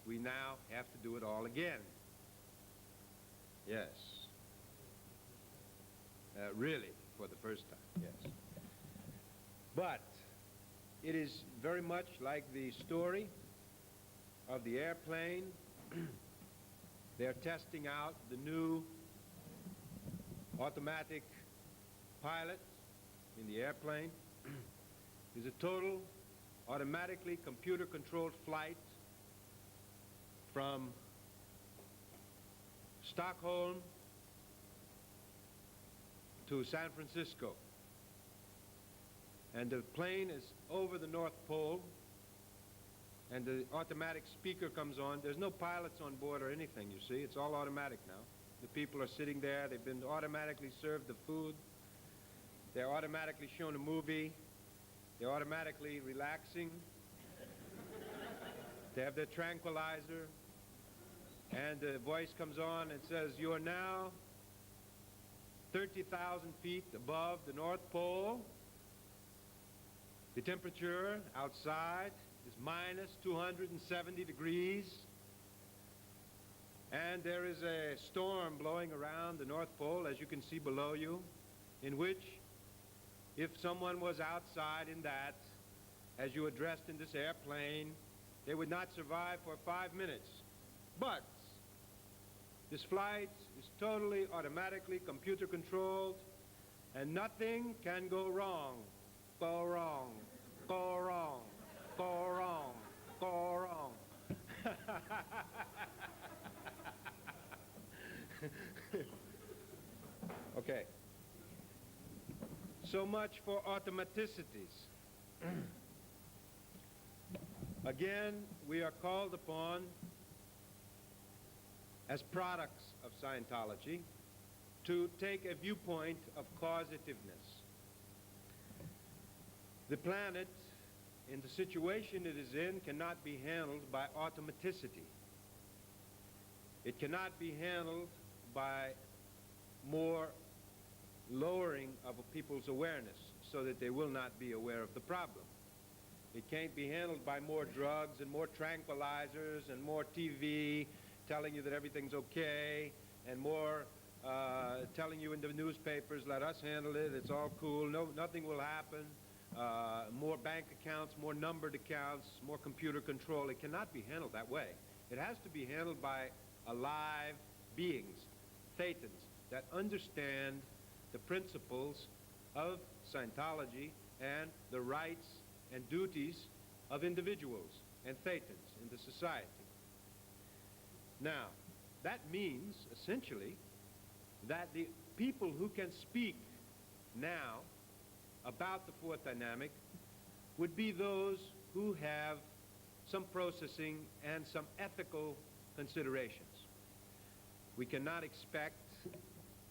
we now have to do it all again. Yes. Really, for the first time, yes. But it is very much like the story of the airplane. They're testing out the new automatic pilot in the airplane. It's a total automatically computer-controlled flight from Stockholm to San Francisco. And the plane is over the North Pole, and the automatic speaker comes on. There's no pilots on board or anything, you see. It's all automatic now. The people are sitting there. They've been automatically served the food. They're automatically shown a movie. They're automatically relaxing. They have their tranquilizer. And the voice comes on and says, "You are now 30,000 feet above the North Pole. The temperature outside is minus 270 degrees. And there is a storm blowing around the North Pole, as you can see below you, in which, if someone was outside in that, as you were dressed in this airplane, they would not survive for 5 minutes. But this flight is totally automatically computer controlled, and nothing can go wrong. Go wrong, go wrong, go wrong, go wrong." Okay. So much for automaticities. Again, we are called upon as products of Scientology to take a viewpoint of causativeness. The planet, in the situation it is in, cannot be handled by automaticity. It cannot be handled by more lowering of people's awareness so that they will not be aware of the problem. It can't be handled by more drugs and more tranquilizers and more TV telling you that everything's okay, and more telling you in the newspapers, "Let us handle it, it's all cool, no, nothing will happen." More bank accounts, more numbered accounts, more computer control. It cannot be handled that way. It has to be handled by alive beings, thetans, that understand the principles of Scientology and the rights and duties of individuals and thetans in the society. Now, that means, essentially, that the people who can speak now about the fourth dynamic would be those who have some processing and some ethical considerations. We cannot expect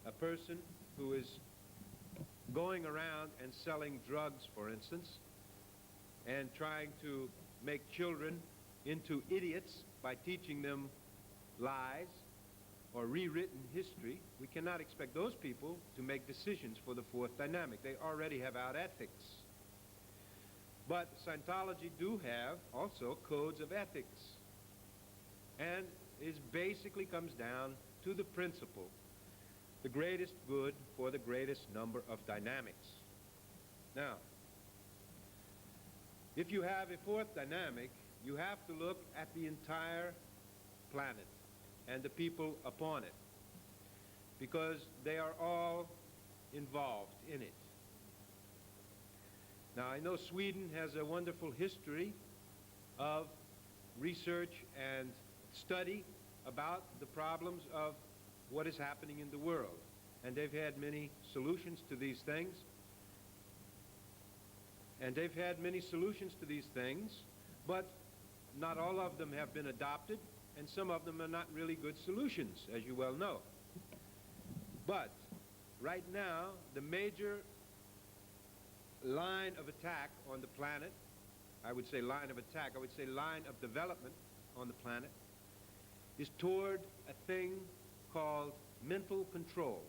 a person who is going around and selling drugs, for instance, and trying to make children into idiots by teaching them lies or rewritten history. We cannot expect those people to make decisions for the fourth dynamic. They already have out ethics. But Scientology do have also codes of ethics. And it basically comes down to the principle, the greatest good for the greatest number of dynamics. Now, if you have a fourth dynamic, you have to look at the entire planet and the people upon it, because they are all involved in it. Now, I know Sweden has a wonderful history of research and study about the problems of what is happening in the world, and they've had many solutions to these things. But not all of them have been adopted, and some of them are not really good solutions, as you well know. But right now, the major line of attack on the planet, I would say line of attack, I would say line of development on the planet, is toward a thing called mental control.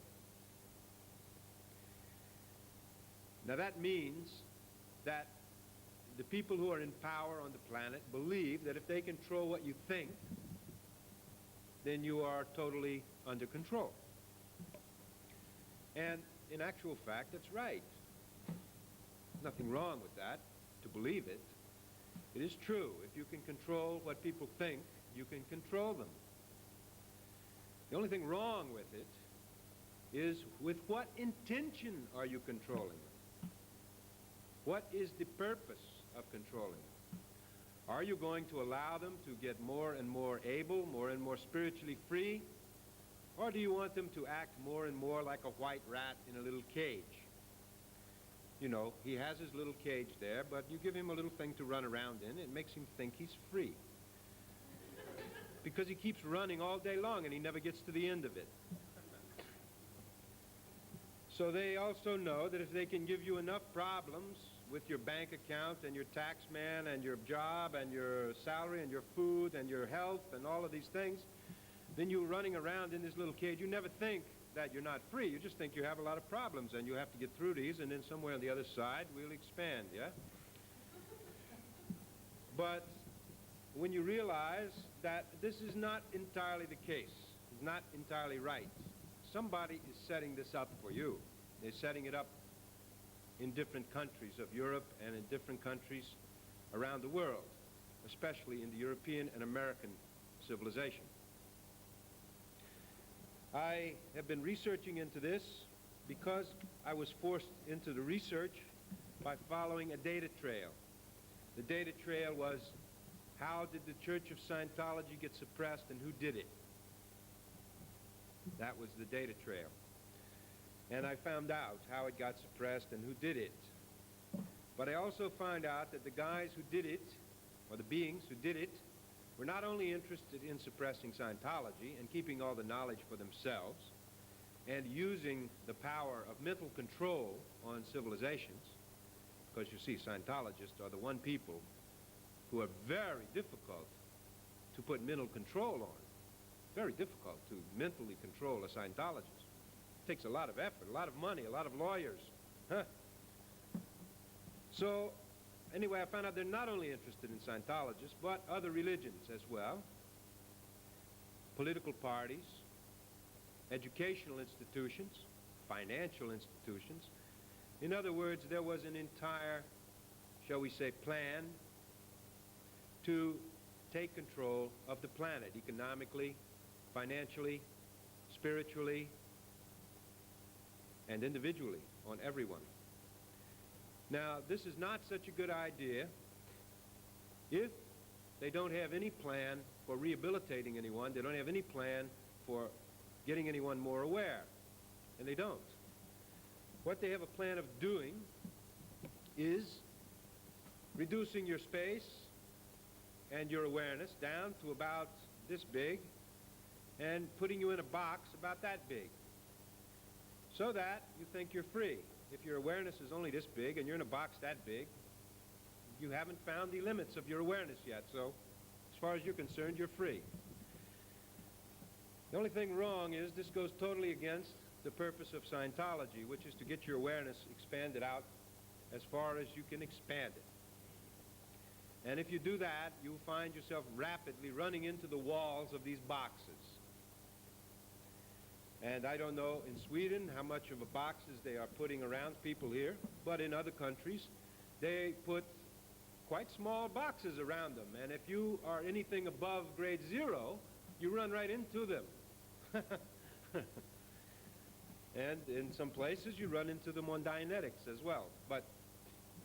Now that means that the people who are in power on the planet believe that if they control what you think, then you are totally under control. And in actual fact, that's right. Nothing wrong with that, to believe it. It is true. If you can control what people think, you can control them. The only thing wrong with it is with what intention are you controlling them? What is the purpose of controlling them? Are you going to allow them to get more and more able, more and more spiritually free? Or do you want them to act more and more like a white rat in a little cage? You know, he has his little cage there, but you give him a little thing to run around in, it makes him think he's free. Because he keeps running all day long and he never gets to the end of it. So they also know that if they can give you enough problems with your bank account and your tax man and your job and your salary and your food and your health and all of these things, then you're running around in this little cage. You never think that you're not free. You just think you have a lot of problems and you have to get through these, and then somewhere on the other side we'll expand, yeah? But when you realize that this is not entirely the case, it's not entirely right, somebody is setting this up for you. They're setting it up in different countries of Europe and in different countries around the world, especially in the European and American civilization. I have been researching into this because I was forced into the research by following a data trail. The data trail was, how did the Church of Scientology get suppressed and who did it? That was the data trail. And I found out how it got suppressed and who did it. But I also found out that the guys who did it, or the beings who did it, were not only interested in suppressing Scientology and keeping all the knowledge for themselves and using the power of mental control on civilizations, because you see, Scientologists are the one people who are very difficult to put mental control on. Very difficult to mentally control a Scientologist. It takes a lot of effort, a lot of money, a lot of lawyers. So, anyway, I found out they're not only interested in Scientologists, but other religions as well, political parties, educational institutions, financial institutions. In other words, there was an entire, shall we say, plan to take control of the planet economically, financially, spiritually, and individually on everyone. Now, this is not such a good idea if they don't have any plan for rehabilitating anyone. They don't have any plan for getting anyone more aware, and they don't. What they have a plan of doing is reducing your space and your awareness down to about this big and putting you in a box about that big so that you think you're free. If your awareness is only this big and you're in a box that big, you haven't found the limits of your awareness yet, so as far as you're concerned, you're free. The only thing wrong is this goes totally against the purpose of Scientology, which is to get your awareness expanded out as far as you can expand it. And if you do that, you'll find yourself rapidly running into the walls of these boxes. And I don't know in Sweden how much of a boxes they are putting around people here, but in other countries they put quite small boxes around them. And if you are anything above grade 0, you run right into them. And in some places you run into them on Dianetics as well. But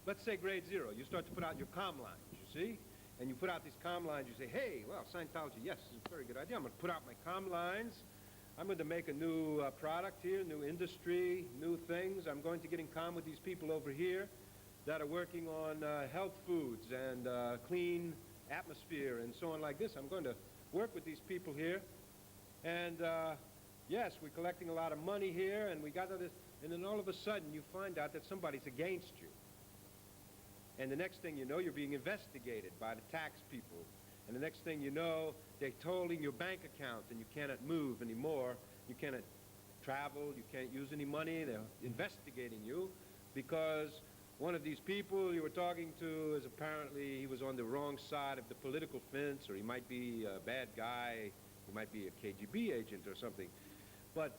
let's say grade 0, you start to put out your comm lines, you see? And you put out these comm lines, you say, hey, well, Scientology, yes, it's a very good idea. I'm going to put out my comm lines. I'm going to make a new product here, new industry, new things. I'm going to get in comm with these people over here that are working on health foods and clean atmosphere and so on like this. I'm going to work with these people here. And yes, we're collecting a lot of money here, and we got this. And then all of a sudden you find out that somebody's against you. And the next thing you know, you're being investigated by the tax people. And the next thing you know, they're tolling your bank account and you cannot move anymore. You cannot travel, you can't use any money. They're investigating you because one of these people you were talking to is apparently he was on the wrong side of the political fence, or he might be a bad guy, he might be a KGB agent or something. But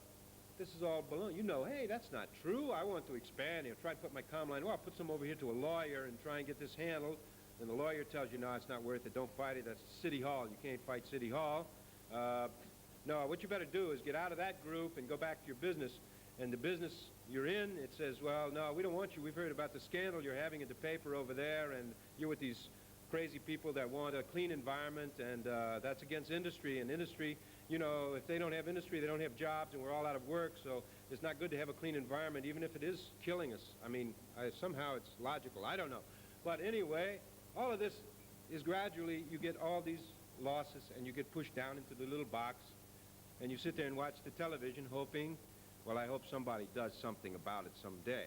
this is all baloney. You know, hey, that's not true. I want to expand. Try to put my comm line. Well, I'll put some over here to a lawyer and try and get this handled. And the lawyer tells you, no, it's not worth it. Don't fight it. That's City Hall. You can't fight City Hall. No, what you better do is get out of that group and go back to your business. And the business you're in, it says, well, no, we don't want you. We've heard about the scandal you're having in the paper over there, and you're with these crazy people that want a clean environment, and that's against industry. And industry, you know, if they don't have industry, they don't have jobs, and we're all out of work, so it's not good to have a clean environment, even if it is killing us. I mean, somehow it's logical. I don't know. But anyway, all of this is gradually, you get all these losses, and you get pushed down into the little box, and you sit there and watch the television hoping, well, I hope somebody does something about it someday.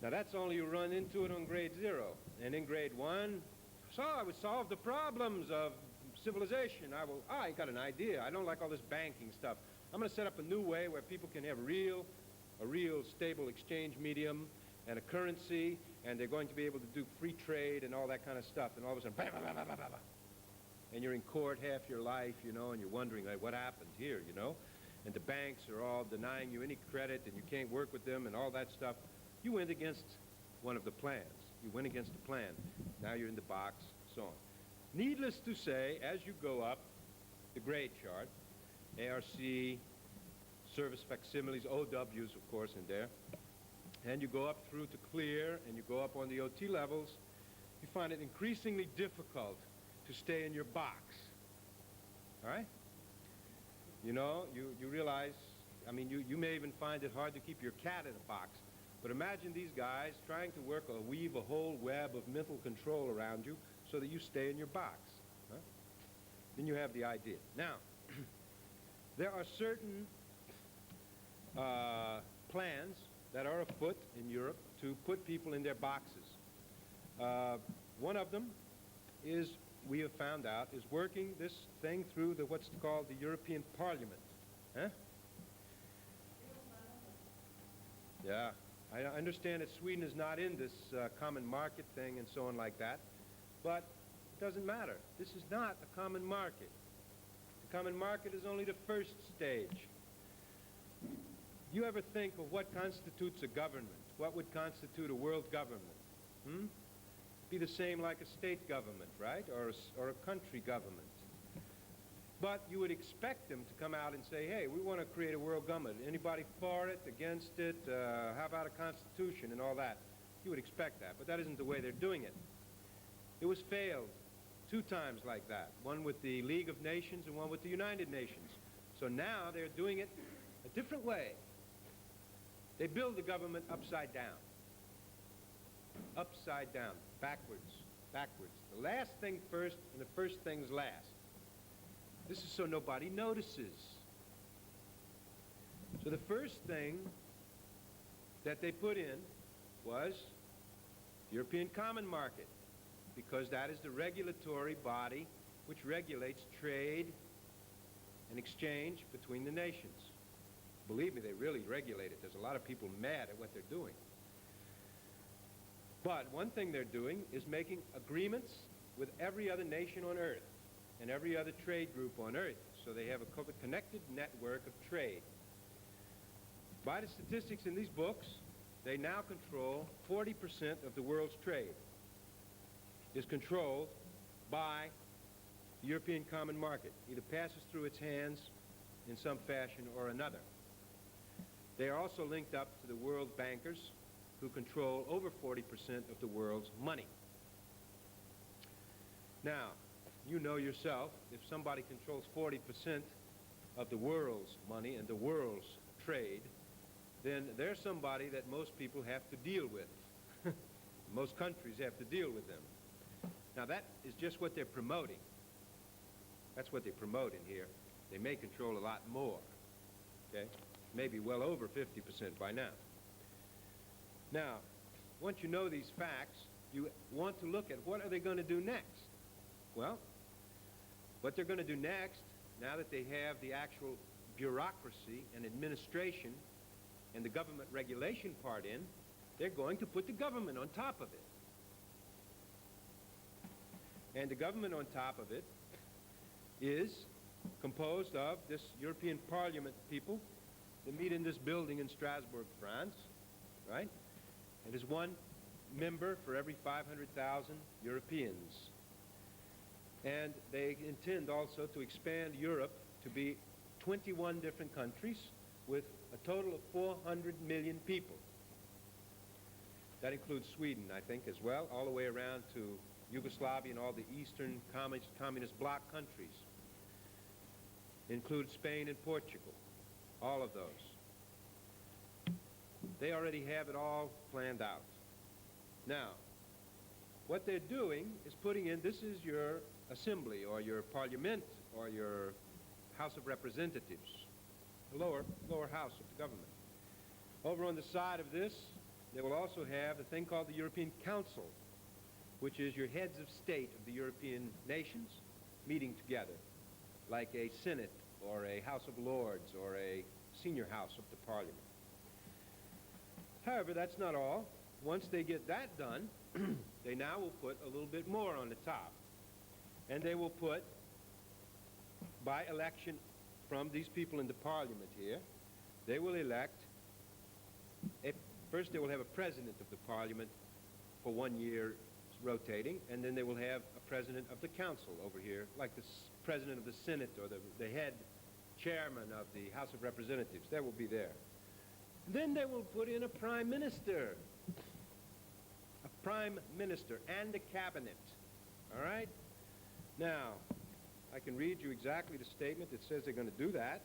Now, that's only you run into it on grade 0. And in grade 1, so I would solve the problems of civilization. I got an idea. I don't like all this banking stuff. I'm going to set up a new way where people can have a real stable exchange medium and a currency, and they're going to be able to do free trade and all that kind of stuff. And all of a sudden, blah, blah, blah, blah, blah, blah. And you're in court half your life, you know, and you're wondering, like, what happened here, you know? And the banks are all denying you any credit, and you can't work with them and all that stuff. You went against one of the plans. You went against the plan. Now you're in the box, so on. Needless to say, as you go up the grade chart, ARC, service facsimiles, OWs, of course, in there, and you go up through to clear, and you go up on the OT levels, you find it increasingly difficult to stay in your box. All right? You know, you realize, I mean, you may even find it hard to keep your cat in a box. But imagine these guys trying to weave a whole web of mental control around you so that you stay in your box. Huh? Then you have the idea. Now, there are certain plans that are afoot in Europe to put people in their boxes. One of them is, we have found out, is working this thing through what's called the European Parliament. Huh? Yeah. I understand that Sweden is not in this common market thing and so on like that, but it doesn't matter. This is not a common market. The common market is only the first stage. You ever think of what constitutes a government? What would constitute a world government? Be the same like a state government, right? Or a country government. But you would expect them to come out and say, hey, we want to create a world government. Anybody for it, against it? How about a constitution and all that? You would expect that, but that isn't the way they're doing it. It was failed 2 times like that, one with the League of Nations and one with the United Nations. So now they're doing it a different way. They build the government upside down. Upside down, backwards, backwards. The last thing first and the first thing's last. This is so nobody notices. So the first thing that they put in was the European Common Market, because that is the regulatory body which regulates trade and exchange between the nations. Believe me, they really regulate it. There's a lot of people mad at what they're doing. But one thing they're doing is making agreements with every other nation on earth and every other trade group on earth. So they have a connected network of trade. By the statistics in these books, they now control 40% of the world's trade is controlled by the European Common Market. Either passes through its hands in some fashion or another. They are also linked up to the world bankers who control over 40% of the world's money. Now, you know yourself, if somebody controls 40% of the world's money and the world's trade, then they're somebody that most people have to deal with. Most countries have to deal with them. Now that is just what they're promoting. That's what they promote in here. They may control a lot more, okay? Maybe well over 50% by now. Now, once you know these facts, you want to look at what are they going to do next? Well, what they're going to do next, now that they have the actual bureaucracy and administration and the government regulation part in, they're going to put the government on top of it. And the government on top of it is composed of this European Parliament people that meet in this building in Strasbourg, France, right? And there's one member for every 500,000 Europeans. And they intend also to expand Europe to be 21 different countries with a total of 400 million people. That includes Sweden, I think, as well, all the way around to Yugoslavia and all the eastern communist bloc countries. Includes Spain and Portugal, all of those. They already have it all planned out. Now, what they're doing is putting in, this is your assembly or your parliament or your House of Representatives, the lower house of the government. Over on the side of this, they will also have a thing called the European Council, which is your heads of state of the European nations meeting together, like a Senate or a House of Lords or a senior house of the Parliament. However, that's not all. Once they get that done, they now will put a little bit more on the top. And they will put, by election from these people in the Parliament here, they will elect, first they will have a president of the Parliament for 1 year rotating, and then they will have a president of the council over here, like the president of the Senate or the head chairman of the House of Representatives. That will be there. Then they will put in a prime minister. A prime minister and a cabinet. All right? Now, I can read you exactly the statement that says they're going to do that.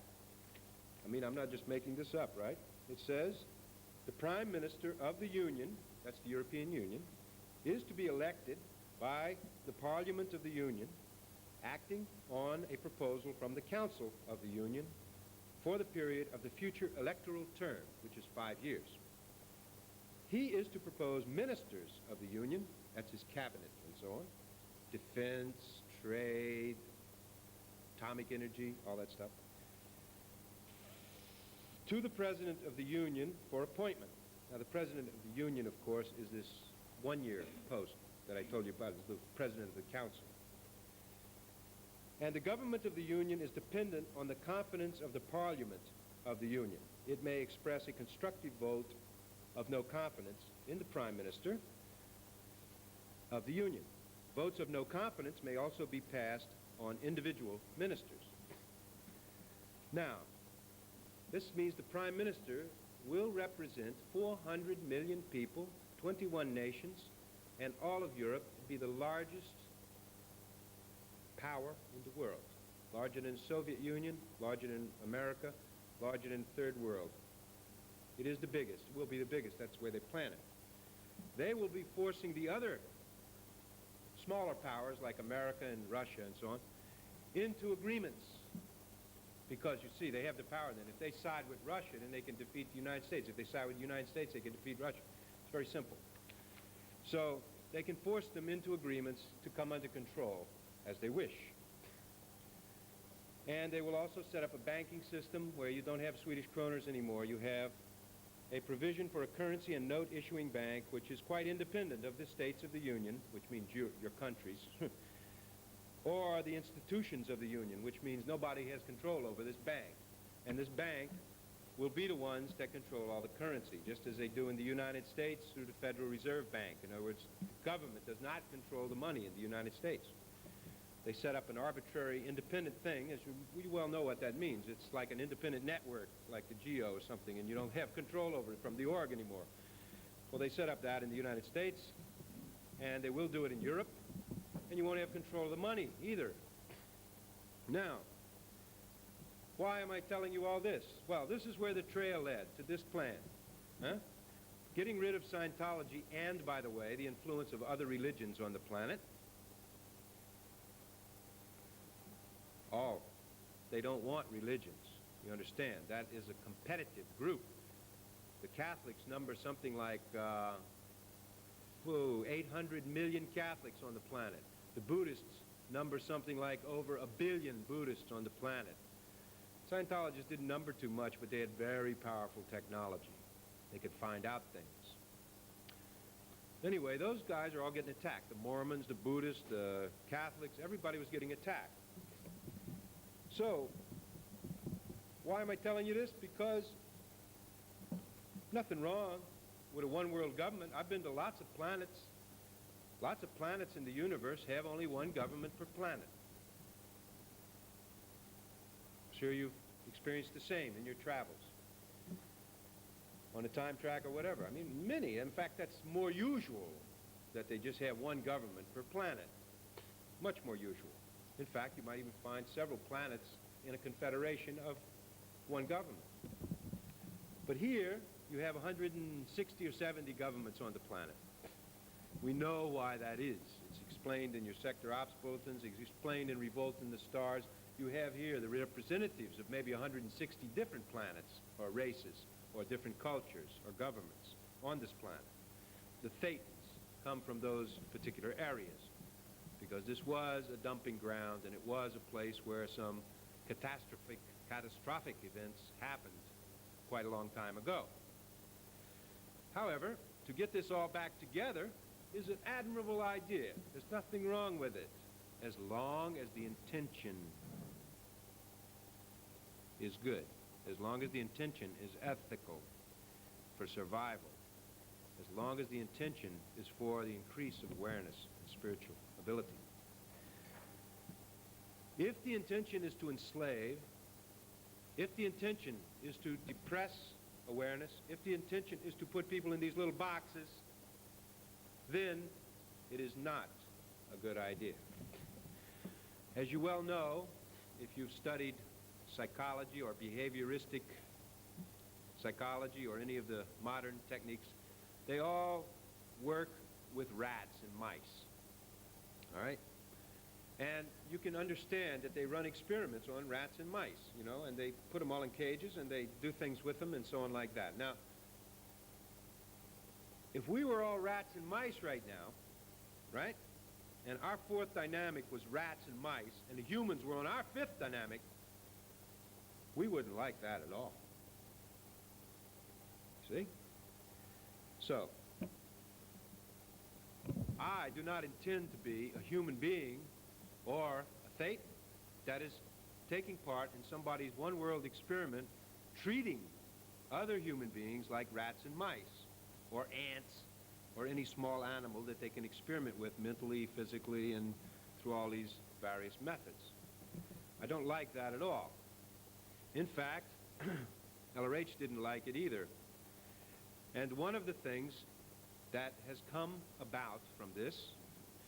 I mean, I'm not just making this up, right? It says, the prime minister of the Union, that's the European Union, is to be elected by the Parliament of the Union, acting on a proposal from the Council of the Union for the period of the future electoral term, which is 5 years. He is to propose ministers of the Union, that's his cabinet and so on, defense, trade, atomic energy, all that stuff, to the President of the Union for appointment. Now, the President of the Union, of course, is this one-year post that I told you about, is the President of the Council. And the government of the Union is dependent on the confidence of the Parliament of the Union. It may express a constructive vote of no confidence in the Prime Minister of the Union. Votes of no confidence may also be passed on individual ministers. Now, this means the Prime Minister will represent 400 million people, 21 nations, and all of Europe to be the largest power in the world. Larger than the Soviet Union, larger than America, larger than the Third World. It is the biggest, will be the biggest, that's where they plan it. They will be forcing the other smaller powers like America and Russia and so on into agreements. Because you see, they have the power then. If they side with Russia, then they can defeat the United States. If they side with the United States, they can defeat Russia. It's very simple. So they can force them into agreements to come under control as they wish. And they will also set up a banking system where you don't have Swedish kroners anymore. You have a provision for a currency and note issuing bank which is quite independent of the states of the Union, which means your countries, or the institutions of the Union, which means nobody has control over this bank. And this bank will be the ones that control all the currency, just as they do in the United States through the Federal Reserve Bank. In other words, government does not control the money in the United States. They set up an arbitrary independent thing, as we well know what that means. It's like an independent network, like the GEO or something, and you don't have control over it from the org anymore. Well, they set up that in the United States, and they will do it in Europe, and you won't have control of the money either. Now, why am I telling you all this? Well, this is where the trail led, to this plan. Getting rid of Scientology and, by the way, the influence of other religions on the planet. They don't want religions. You understand? That is a competitive group. The Catholics number something like 800 million Catholics on the planet. The Buddhists number something like over 1 billion Buddhists on the planet. Scientologists didn't number too much, but they had very powerful technology. They could find out things. Anyway, those guys are all getting attacked. The Mormons, the Buddhists, the Catholics, everybody was getting attacked. So, why am I telling you this? Because nothing wrong with a one-world government. I've been to lots of planets. Lots of planets in the universe have only one government per planet. I'm sure you've experienced the same in your travels. On a time track or whatever. I mean, many. In fact, that's more usual that they just have one government per planet. Much more usual. In fact, you might even find several planets in a confederation of one government. But here, you have 160 or 70 governments on the planet. We know why that is. It's explained in your sector ops bulletins. It's explained in Revolt in the Stars. You have here the representatives of maybe 160 different planets or races or different cultures or governments on this planet. The Thetans come from those particular areas because this was a dumping ground and it was a place where some catastrophic events happened quite a long time ago. However, to get this all back together is an admirable idea. There's nothing wrong with it, as long as the intention is good, as long as the intention is ethical for survival, as long as the intention is for the increase of awareness and spiritual ability. If the intention is to enslave, if the intention is to depress awareness, if the intention is to put people in these little boxes, then it is not a good idea. As you well know, if you've studied psychology or behavioristic psychology or any of the modern techniques, they all work with rats and mice. All right? And you can understand that they run experiments on rats and mice, you know, and they put them all in cages and they do things with them and so on like that. Now, if we were all rats and mice right now, right, and our fourth dynamic was rats and mice, and the humans were on our fifth dynamic, we wouldn't like that at all. See? So, I do not intend to be a human being or a Thetan that is taking part in somebody's one-world experiment treating other human beings like rats and mice or ants or any small animal that they can experiment with mentally, physically, and through all these various methods. I don't like that at all. In fact, LRH didn't like it either. And one of the things that has come about from this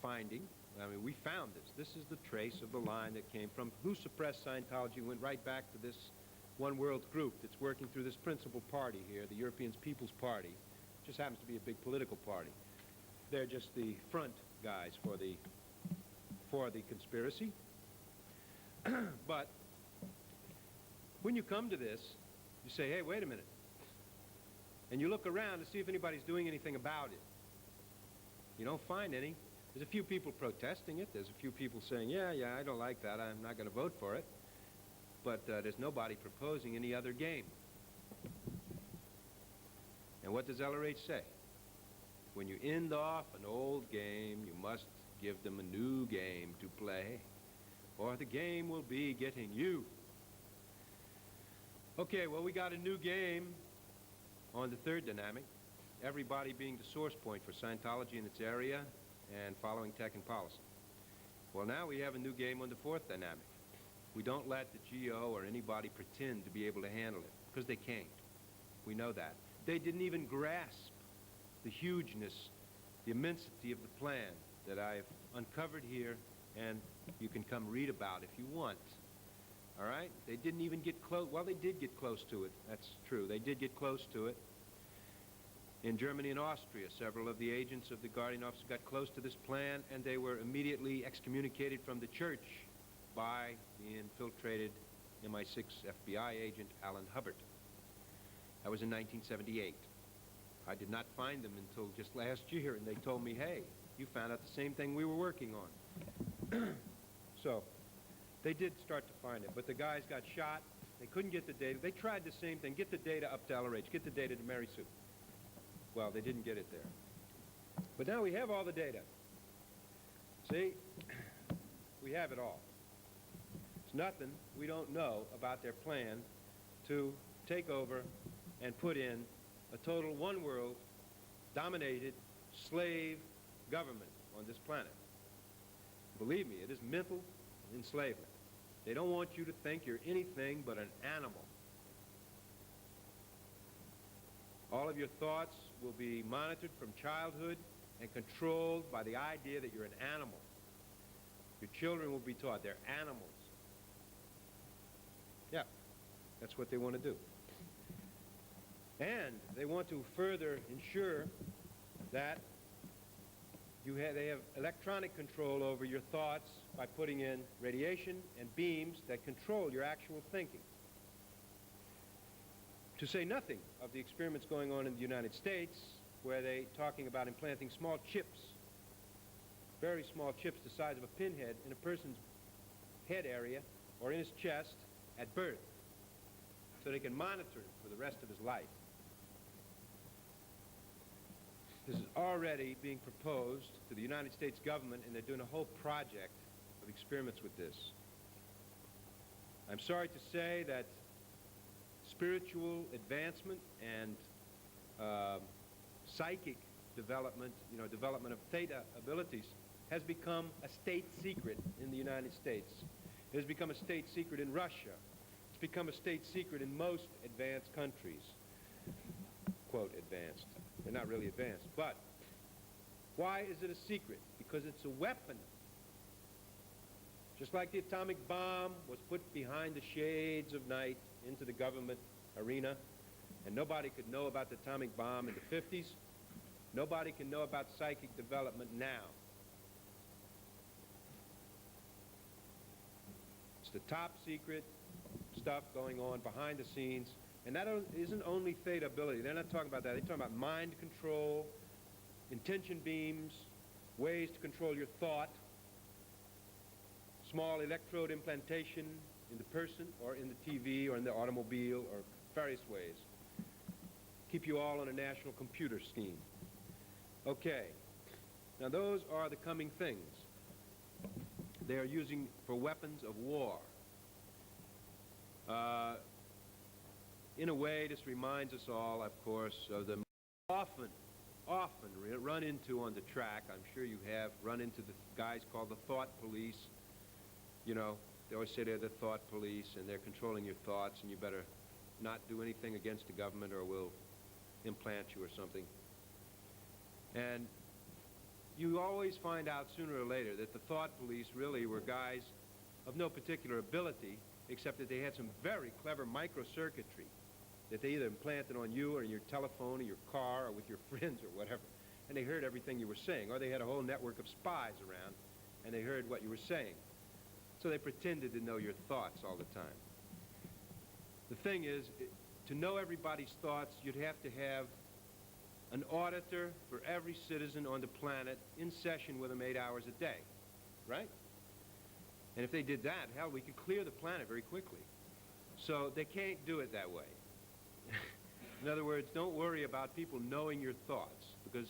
finding, I mean, we found this. This is the trace of the line that came from who suppressed Scientology, went right back to this one world group that's working through this principal party here, the European People's Party. It just happens to be a big political party. They're just the front guys for the conspiracy. But when you come to this, you say, hey, wait a minute. And you look around to see if anybody's doing anything about it. You don't find any. There's a few people protesting it. There's a few people saying, yeah, I don't like that. I'm not going to vote for it. But there's nobody proposing any other game. And what does LRH say? When you end off an old game, you must give them a new game to play, or the game will be getting you. Okay, well, we got a new game on the third dynamic, everybody being the source point for Scientology in its area and following tech and policy. Well, now we have a new game on the fourth dynamic. We don't let the GO or anybody pretend to be able to handle it, because they can't. We know that. They didn't even grasp the hugeness, the immensity of the plan that I've uncovered here, and you can come read about if you want. All right? They didn't even get close. Well, they did get close to it. That's true. They did get close to it. In Germany and Austria, several of the agents of the Guardian Office got close to this plan, and they were immediately excommunicated from the church by the infiltrated MI6 FBI agent Alan Hubbard. That was in 1978. I did not find them until just last year, and they told me, hey, you found out the same thing we were working on. So they did start to find it, but the guys got shot, They couldn't get the data. They tried the same thing, get the data up to LRH, get the data to Mary Sue. Well, they didn't get it there. But now we have all the data. See, we have it all. It's nothing we don't know about their plan to take over and put in a total one-world dominated slave government on this planet. Believe me, it is mental enslavement. They don't want you to think you're anything but an animal. All of your thoughts will be monitored from childhood and controlled by the idea that you're an animal. Your children will be taught they're animals. Yeah, that's what they want to do. And they want to further ensure that they have electronic control over your thoughts by putting in radiation and beams that control your actual thinking. To say nothing of the experiments going on in the United States, where they're talking about implanting small chips, very small chips the size of a pinhead, in a person's head area or in his chest at birth, so they can monitor him for the rest of his life. This is already being proposed to the United States government, and they're doing a whole project of experiments with this. I'm sorry to say that spiritual advancement and psychic development, development of theta abilities, has become a state secret in the United States. It has become a state secret in Russia. It's become a state secret in most advanced countries. Quote, advanced. They're not really advanced. But why is it a secret? Because it's a weapon. Just like the atomic bomb was put behind the shades of night into the government arena, and nobody could know about the atomic bomb in the 50s, nobody can know about psychic development now. It's the top secret stuff going on behind the scenes. And that isn't only theta ability. They're not talking about that. They're talking about mind control, intention beams, ways to control your thought, small electrode implantation in the person or in the TV or in the automobile, or various ways. Keep you all on a national computer scheme. Okay. Now those are the coming things they are using for weapons of war. In a way, this reminds us all, of course, of the often run into on the track. I'm sure you have run into the guys called the thought police. They always say they're the thought police and they're controlling your thoughts, and you better not do anything against the government or we'll implant you or something. And you always find out sooner or later that the thought police really were guys of no particular ability, except that they had some very clever microcircuitry that they either implanted on you or in your telephone or your car or with your friends or whatever, and they heard everything you were saying, or they had a whole network of spies around and they heard what you were saying. So they pretended to know your thoughts all the time. The thing is, to know everybody's thoughts, you'd have to have an auditor for every citizen on the planet in session with them 8 hours a day, right? And if they did that, hell, we could clear the planet very quickly. So they can't do it that way. In other words, don't worry about people knowing your thoughts, because,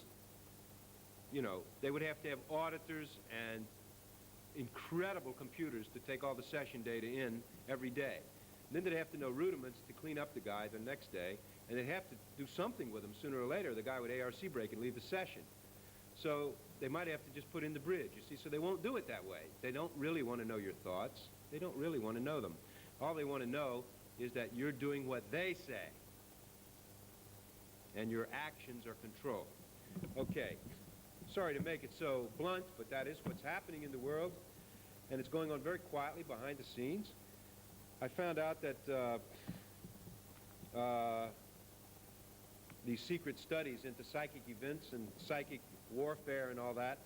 they would have to have auditors and incredible computers to take all the session data in every day. And then they'd have to know rudiments to clean up the guy the next day, and they'd have to do something with him sooner or later. The guy would ARC break and leave the session. So they might have to just put in the bridge, you see, so they won't do it that way. They don't really want to know your thoughts. They don't really want to know them. All they want to know is that you're doing what they say, and your actions are controlled. Okay, sorry to make it so blunt, but that is what's happening in the world, and it's going on very quietly behind the scenes. I found out that these secret studies into psychic events and psychic warfare and all that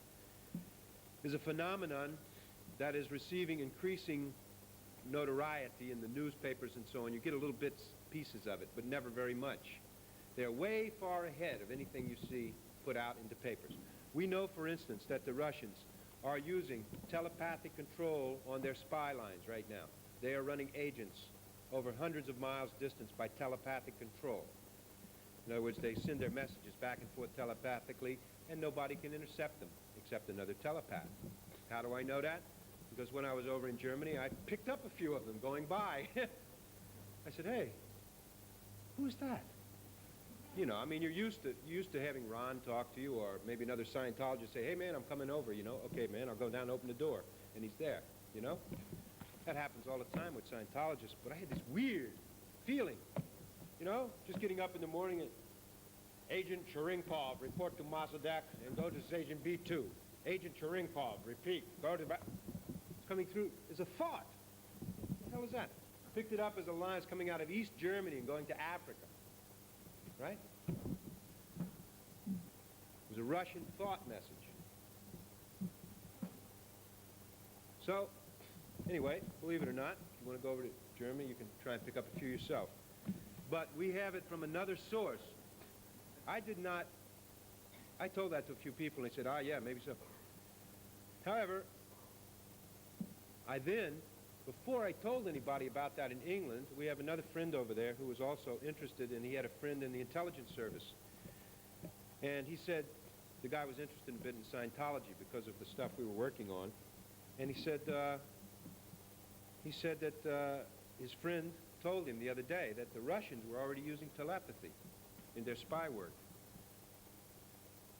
is a phenomenon that is receiving increasing notoriety in the newspapers and so on. You get a little bits, pieces of it, but never very much. They're way far ahead of anything you see put out into papers. We know, for instance, that the Russians are using telepathic control on their spy lines right now. They are running agents over hundreds of miles distance by telepathic control. In other words, they send their messages back and forth telepathically, and nobody can intercept them except another telepath. How do I know that? Because when I was over in Germany, I picked up a few of them going by. I said, hey, who's that? You know, I mean, you're used to having Ron talk to you, or maybe another Scientologist say, hey, man, I'm coming over, you know. Okay, man, I'll go down and open the door. And he's there, you know. That happens all the time with Scientologists. But I had this weird feeling, you know, just getting up in the morning and Agent Cherinkov, report to Mossadegh and go to Station B2. Agent Cherinkov, repeat, go to... It's coming through as a thought. What the hell is that? Picked it up as a line. It's coming out of East Germany and going to Africa. Right? It was a Russian thought message. So, anyway, believe it or not, if you want to go over to Germany, you can try and pick up a few yourself. But we have it from another source. I told that to a few people, and they said, ah, yeah, maybe so. However, I then, before I told anybody about that in England, we have another friend over there who was also interested, and he had a friend in the intelligence service. And he said, the guy was interested a bit in Scientology because of the stuff we were working on. And he said that his friend told him the other day that the Russians were already using telepathy in their spy work.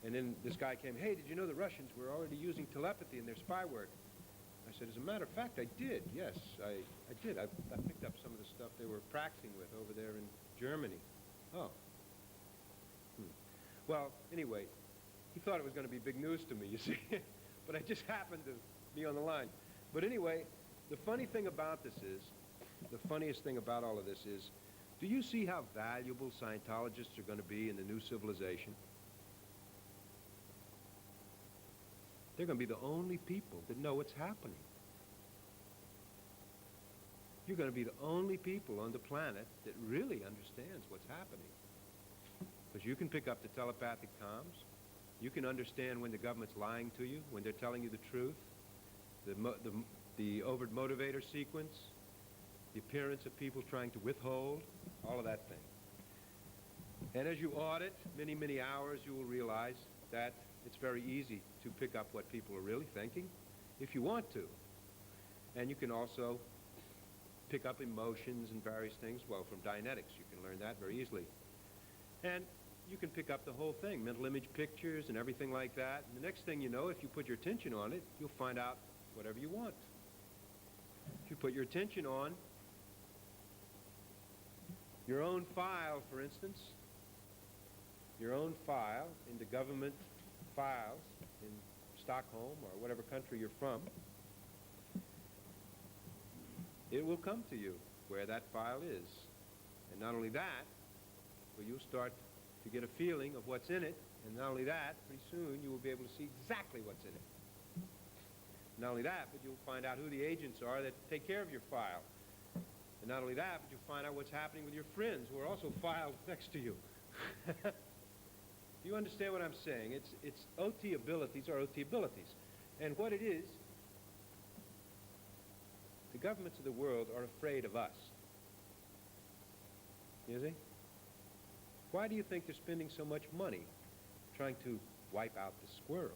And then this guy came, hey, did you know the Russians were already using telepathy in their spy work? I said, as a matter of fact, I did. Yes, I did. I picked up some of the stuff they were practicing with over there in Germany. Oh. Well, anyway, he thought it was going to be big news to me, you see. But I just happened to be on the line. But anyway, the funny thing about this is, the funniest thing about all of this is, do you see how valuable Scientologists are going to be in the new civilization? They're going to be the only people that know what's happening. You're going to be the only people on the planet that really understands what's happening. Because you can pick up the telepathic comms. You can understand when the government's lying to you, when they're telling you the truth, the overt motivator sequence, the appearance of people trying to withhold, all of that thing. And as you audit many, many hours, you will realize that it's very easy to pick up what people are really thinking if you want to. And you can also pick up emotions and various things. Well, from Dianetics, you can learn that very easily. And you can pick up the whole thing, mental image pictures and everything like that. And the next thing you know, if you put your attention on it, you'll find out whatever you want. If you put your attention on your own file, for instance, your own file in the government files in Stockholm or whatever country you're from, it will come to you where that file is. And not only that, but you'll start to get a feeling of what's in it, and not only that, pretty soon you will be able to see exactly what's in it. Not only that, but you'll find out who the agents are that take care of your file. And not only that, but you'll find out what's happening with your friends who are also filed next to you. Do you understand what I'm saying? It's OT abilities are OT abilities. And what it is, the governments of the world are afraid of us. You see? Why do you think they're spending so much money trying to wipe out the squirrels?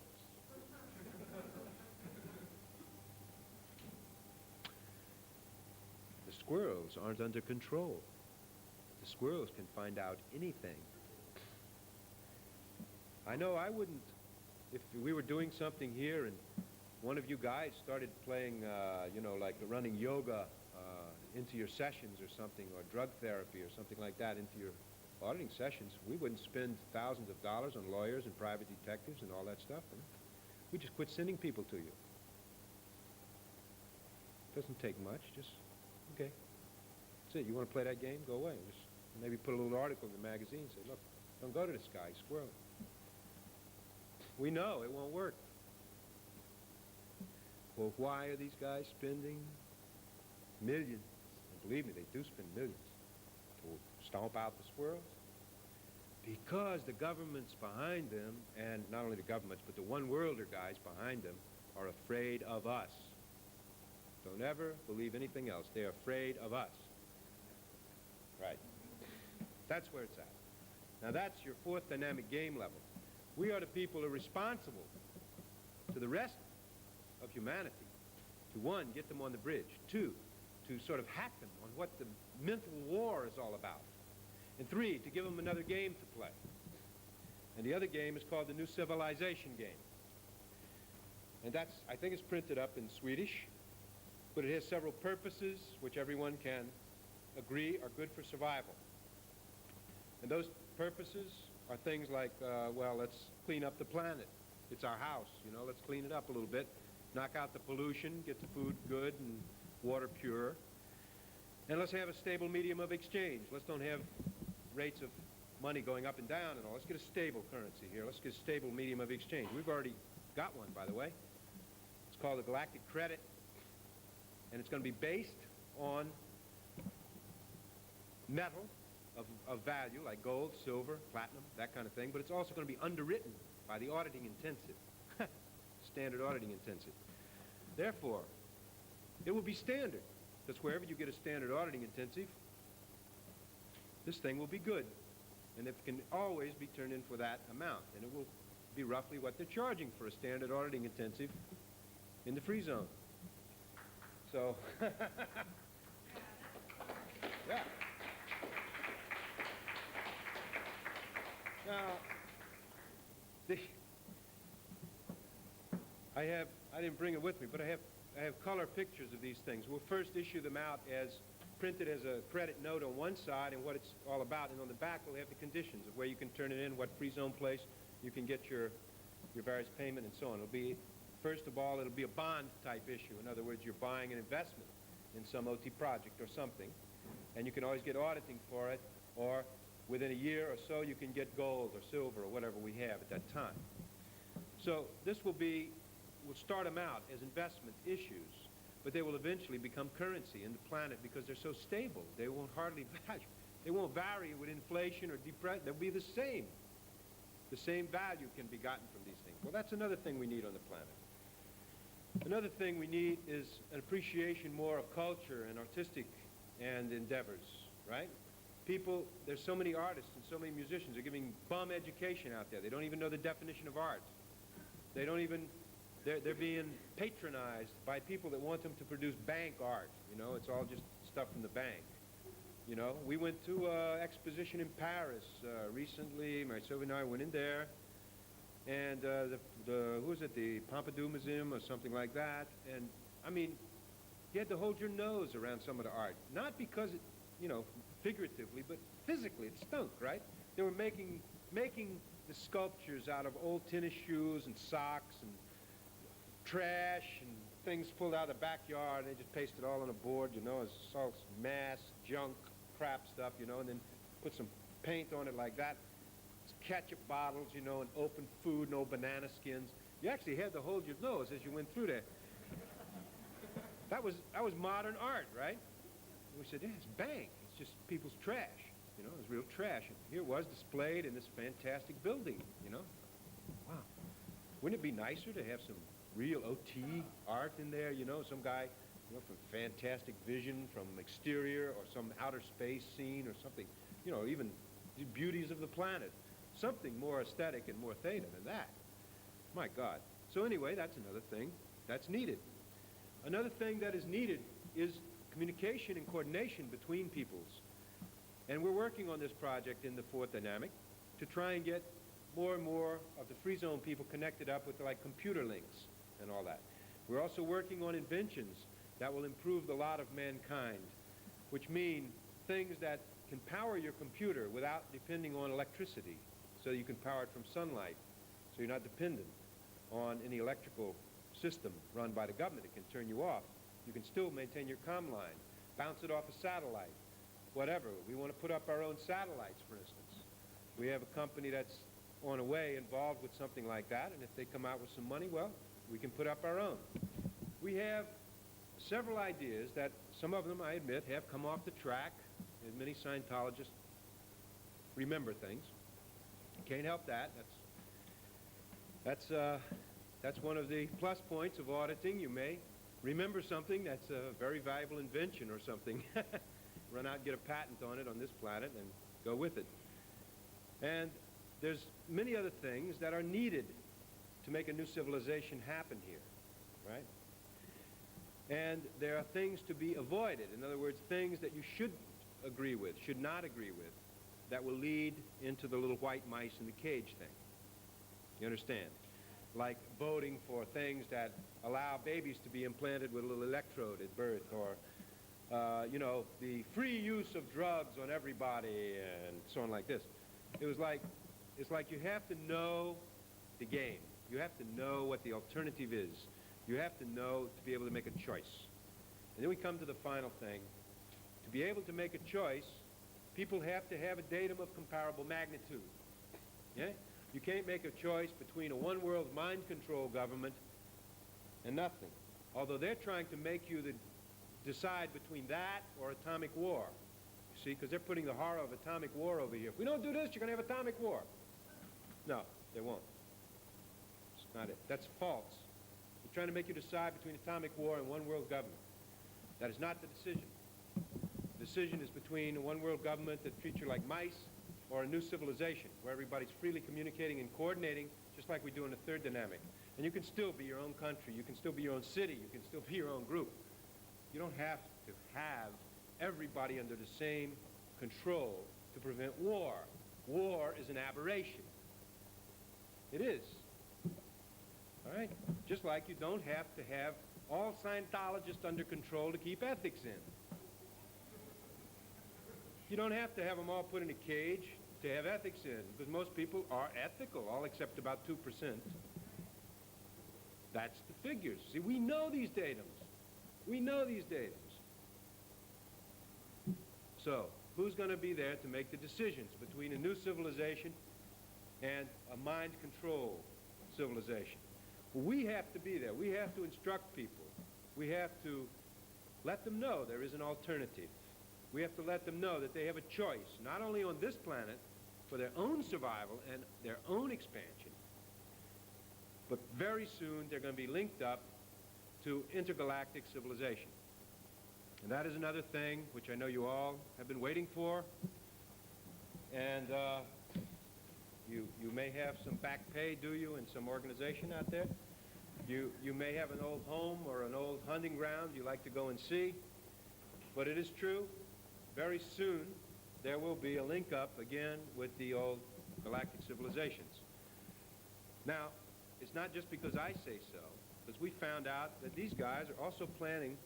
The squirrels aren't under control. The squirrels can find out anything. I know I wouldn't, if we were doing something here and one of you guys started playing, you know, like running yoga into your sessions or something, or drug therapy or something like that into your auditing sessions, we wouldn't spend thousands of dollars on lawyers and private detectives and all that stuff. We just quit sending people to you. Doesn't take much, just, okay. That's it. You want to play that game? Go away. Just maybe put a little article in the magazine, say, look, don't go to this guy, squirrel. We know it won't work. Well, why are these guys spending millions? And believe me, they do spend millions to stomp out the squirrels. Because the governments behind them, and not only the governments, but the one-worlder guys behind them, are afraid of us. Don't ever believe anything else. They're afraid of us. Right. That's where it's at. Now that's your fourth dynamic game level. We are the people who are responsible to the rest of humanity. To one, get them on the bridge. Two, to sort of hack them on what the mental war is all about. And three, to give them another game to play. And the other game is called the New Civilization game. And that's, I think it's printed up in Swedish, but it has several purposes which everyone can agree are good for survival. And those purposes are things like, well, let's clean up the planet. It's our house, you know, let's clean it up a little bit. Knock out the pollution, get the food good and water pure. And let's have a stable medium of exchange. Let's don't have rates of money going up and down and all. Let's get a stable currency here. Let's get a stable medium of exchange. We've already got one, by the way. It's called the Galactic Credit, and it's going to be based on metal of value, like gold, silver, platinum, that kind of thing, but it's also going to be underwritten by the auditing intensive, standard auditing intensive. Therefore, it will be standard. That's wherever you get a standard auditing intensive, this thing will be good. And it can always be turned in for that amount. And it will be roughly what they're charging for a standard auditing intensive in the free zone. So, yeah. Now, I didn't bring it with me, but I have color pictures of these things. We'll first issue them out as printed as a credit note on one side and what it's all about, and on the back we'll have the conditions of where you can turn it in, what free zone place you can get your various payment and so on. It'll be, first of all, it'll be a bond type issue. In other words, you're buying an investment in some OT project or something, and you can always get auditing for it, or within a year or so you can get gold or silver or whatever we have at that time. So this will start them out as investment issues, but they will eventually become currency in the planet because they're so stable. They won't hardly value. They won't vary with inflation or depression. They'll be the same. The same value can be gotten from these things. Well, that's another thing we need on the planet. Another thing we need is an appreciation more of culture and artistic and endeavors, right? People, there's so many artists and so many musicians are giving bum education out there. They don't even know the definition of art. They don't even, they're being patronized by people that want them to produce bank art. You know, it's all just stuff from the bank. You know, we went to an exposition in Paris recently. Myself and I went in there, and who was it, the Pompidou Museum or something like that. And I mean, you had to hold your nose around some of the art, not because it, you know, figuratively, but physically it stunk, right? They were making the sculptures out of old tennis shoes and socks and trash and things pulled out of the backyard, and they just pasted it all on a board, you know, as all mass junk crap stuff, you know, and then put some paint on it like that. Ketchup bottles, you know, and open food, no banana skins. You actually had to hold your nose as you went through there. That was modern art, right? And we said, yeah, it's bank. It's just people's trash. You know, it's real trash. And here it was displayed in this fantastic building, you know. Wow. Wouldn't it be nicer to have some real OT art in there, you know, some guy, you know, from Fantastic Vision, from exterior, or some outer space scene or something, you know, even the beauties of the planet. Something more aesthetic and more theta than that. My God. So anyway, that's another thing that's needed. Another thing that is needed is communication and coordination between peoples. And we're working on this project in the fourth dynamic to try and get more and more of the free zone people connected up with like computer links and all that. We're also working on inventions that will improve the lot of mankind, which mean things that can power your computer without depending on electricity. So you can power it from sunlight, so you're not dependent on any electrical system run by the government. It can turn you off. You can still maintain your comm line, bounce it off a satellite, whatever. We want to put up our own satellites, for instance. We have a company that's on a way involved with something like that, and if they come out with some money, well, we can put up our own. We have several ideas that some of them, I admit, have come off the track, as many Scientologists remember things. Can't help that. That's one of the plus points of auditing. You may remember something that's a very valuable invention or something run out and get a patent on it on this planet and go with it. And there's many other things that are needed to make a new civilization happen here, right? And there are things to be avoided. In other words, things that you should agree with, should not agree with, that will lead into the little white mice in the cage thing. You understand? Like voting for things that allow babies to be implanted with a little electrode at birth, or you know, the free use of drugs on everybody, and so on like this. It's like you have to know the game. You have to know what the alternative is. You have to know to be able to make a choice. And then we come to the final thing. To be able to make a choice, people have to have a datum of comparable magnitude. Yeah? You can't make a choice between a one-world mind control government and nothing. Although they're trying to make you decide between that or atomic war. You see, because they're putting the horror of atomic war over here. If we don't do this, you're going to have atomic war. No, they won't. It's not it. That's false. They're trying to make you decide between atomic war and one-world government. That is not the decision. The decision is between a one-world government that treats you like mice or a new civilization where everybody's freely communicating and coordinating just like we do in the third dynamic. And you can still be your own country. You can still be your own city. You can still be your own group. You don't have to have everybody under the same control to prevent war. War is an aberration. It is. All right? Just like you don't have to have all Scientologists under control to keep ethics in. You don't have to have them all put in a cage to have ethics in, because most people are ethical, all except about 2%. That's the figures. See, we know these datums. We know these datums. So, who's going to be there to make the decisions between a new civilization and a mind control civilization? Well, we have to be there. We have to instruct people. We have to let them know there is an alternative. We have to let them know that they have a choice, not only on this planet for their own survival and their own expansion, but very soon they're going to be linked up to intergalactic civilization. And that is another thing which I know you all have been waiting for. And you may have some back pay, do you, in some organization out there? You may have an old home or an old hunting ground you like to go and see. But it is true, very soon there will be a link up again with the old galactic civilizations. Now, it's not just because I say so, because we found out that these guys are also planning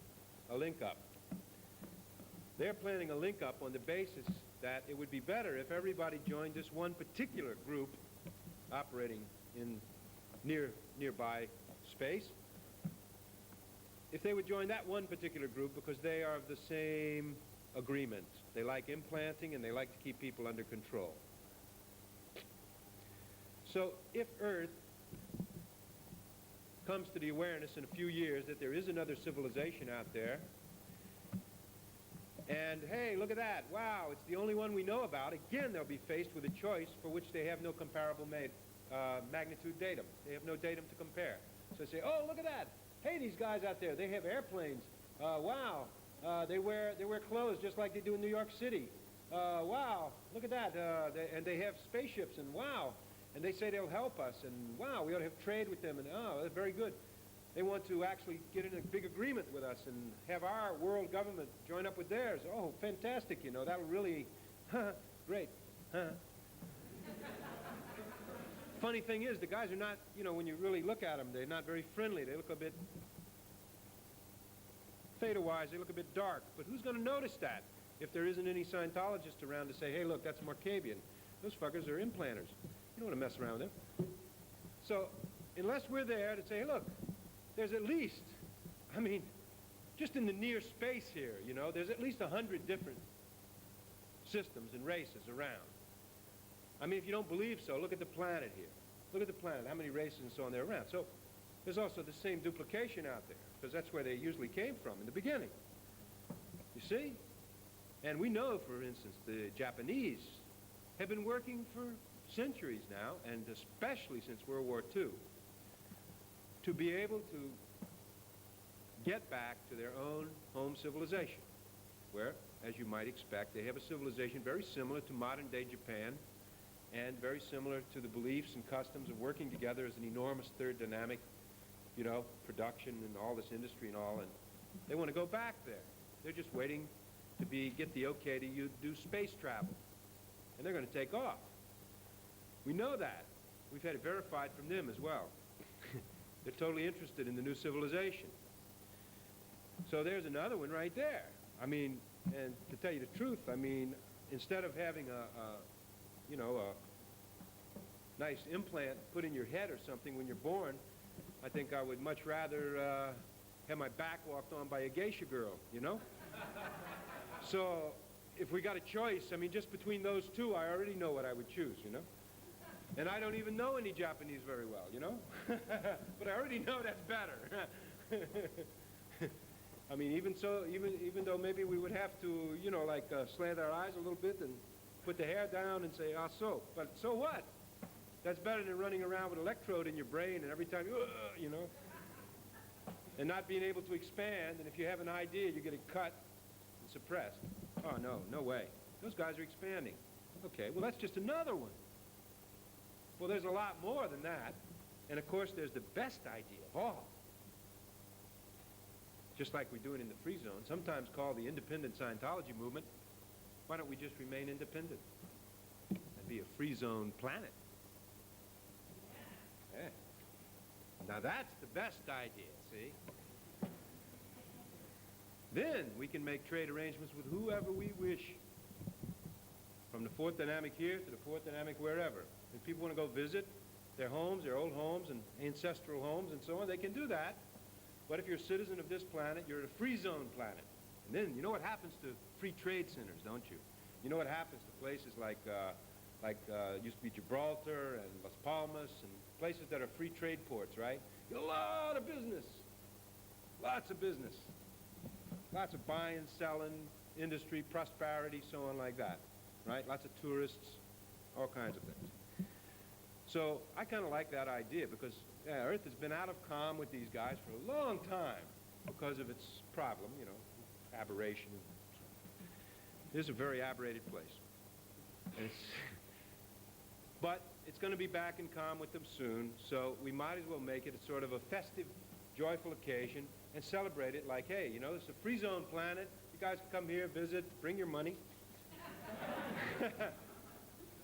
a link up. They're planning a link up on the basis that it would be better if everybody joined this one particular group operating in nearby space. If they would join that one particular group because they are of the same agreement. They like implanting and they like to keep people under control. So if Earth comes to the awareness in a few years that there is another civilization out there, and hey, look at that, wow, it's the only one we know about, again they'll be faced with a choice for which they have no comparable magnitude datum. They have no datum to compare. So they say, oh, look at that, hey, these guys out there, they have airplanes, wow, they wear clothes just like they do in New York City, wow, look at that, and they have spaceships, and wow, and they say they'll help us, and wow, we ought to have trade with them, and oh, that's very good. They want to actually get in a big agreement with us and have our world government join up with theirs. Oh, fantastic, you know, that'll really, great. Funny thing is, the guys are not, you know, when you really look at them, they're not very friendly. They look a bit, theta-wise, they look a bit dark. But who's going to notice that if there isn't any Scientologist around to say, hey, look, that's Markabian. Those fuckers are implanters. You don't want to mess around with them. So unless we're there to say, hey, look, there's at least, I mean, just in the near space here, you know, there's at least 100 different systems and races around. I mean, if you don't believe so, look at the planet here. Look at the planet, how many races and so on there around. So there's also the same duplication out there, because that's where they usually came from in the beginning. You see? And we know, for instance, the Japanese have been working for centuries now, and especially since World War II, to be able to get back to their own home civilization, where as you might expect. They have a civilization very similar to modern-day Japan and very similar to the beliefs and customs of working together as an enormous third dynamic, you know, production and all this industry and all, and they want to go back there. They're just waiting to get the okay to do space travel, and they're going to take off. We know that. We've had it verified from them as well. They're totally interested in the new civilization. So there's another one right there. I mean, and to tell you the truth, I mean, instead of having a nice implant put in your head or something when you're born, I think I would much rather have my back walked on by a geisha girl, you know? So if we got a choice, I mean, just between those two, I already know what I would choose, you know? And I don't even know any Japanese very well, you know? But I already know that's better. I mean, even though maybe we would have to, you know, like slant our eyes a little bit and put the hair down and say, so. But so what? That's better than running around with an electrode in your brain and every time, you know, and not being able to expand. And if you have an idea, you get it cut and suppressed. Oh, no way. Those guys are expanding. Okay, well, that's just another one. Well, there's a lot more than that. And, of course, there's the best idea of all. Just like we're doing in the Freezone, sometimes called the independent Scientology movement. Why don't we just remain independent and be a Freezone planet? Yeah. Now, that's the best idea, see? Then we can make trade arrangements with whoever we wish. From the fourth dynamic here to the fourth dynamic wherever. If people want to go visit their homes, their old homes and ancestral homes and so on, they can do that. But if you're a citizen of this planet, you're a free zone planet. And then you know what happens to free trade centers, don't you? You know what happens to places like used to be Gibraltar and Las Palmas and places that are free trade ports, right? You get a lot of business. Lots of business. Lots of buying, selling, industry, prosperity, so on like that. Right? Lots of tourists, all kinds of things. So I kind of like that idea because Earth has been out of calm with these guys for a long time because of its problem, you know, aberration. This is a very aberrated place. And but it's going to be back in calm with them soon, so we might as well make it a sort of a festive, joyful occasion and celebrate it like, hey, you know, this is a free zone planet. You guys can come here, visit, bring your money.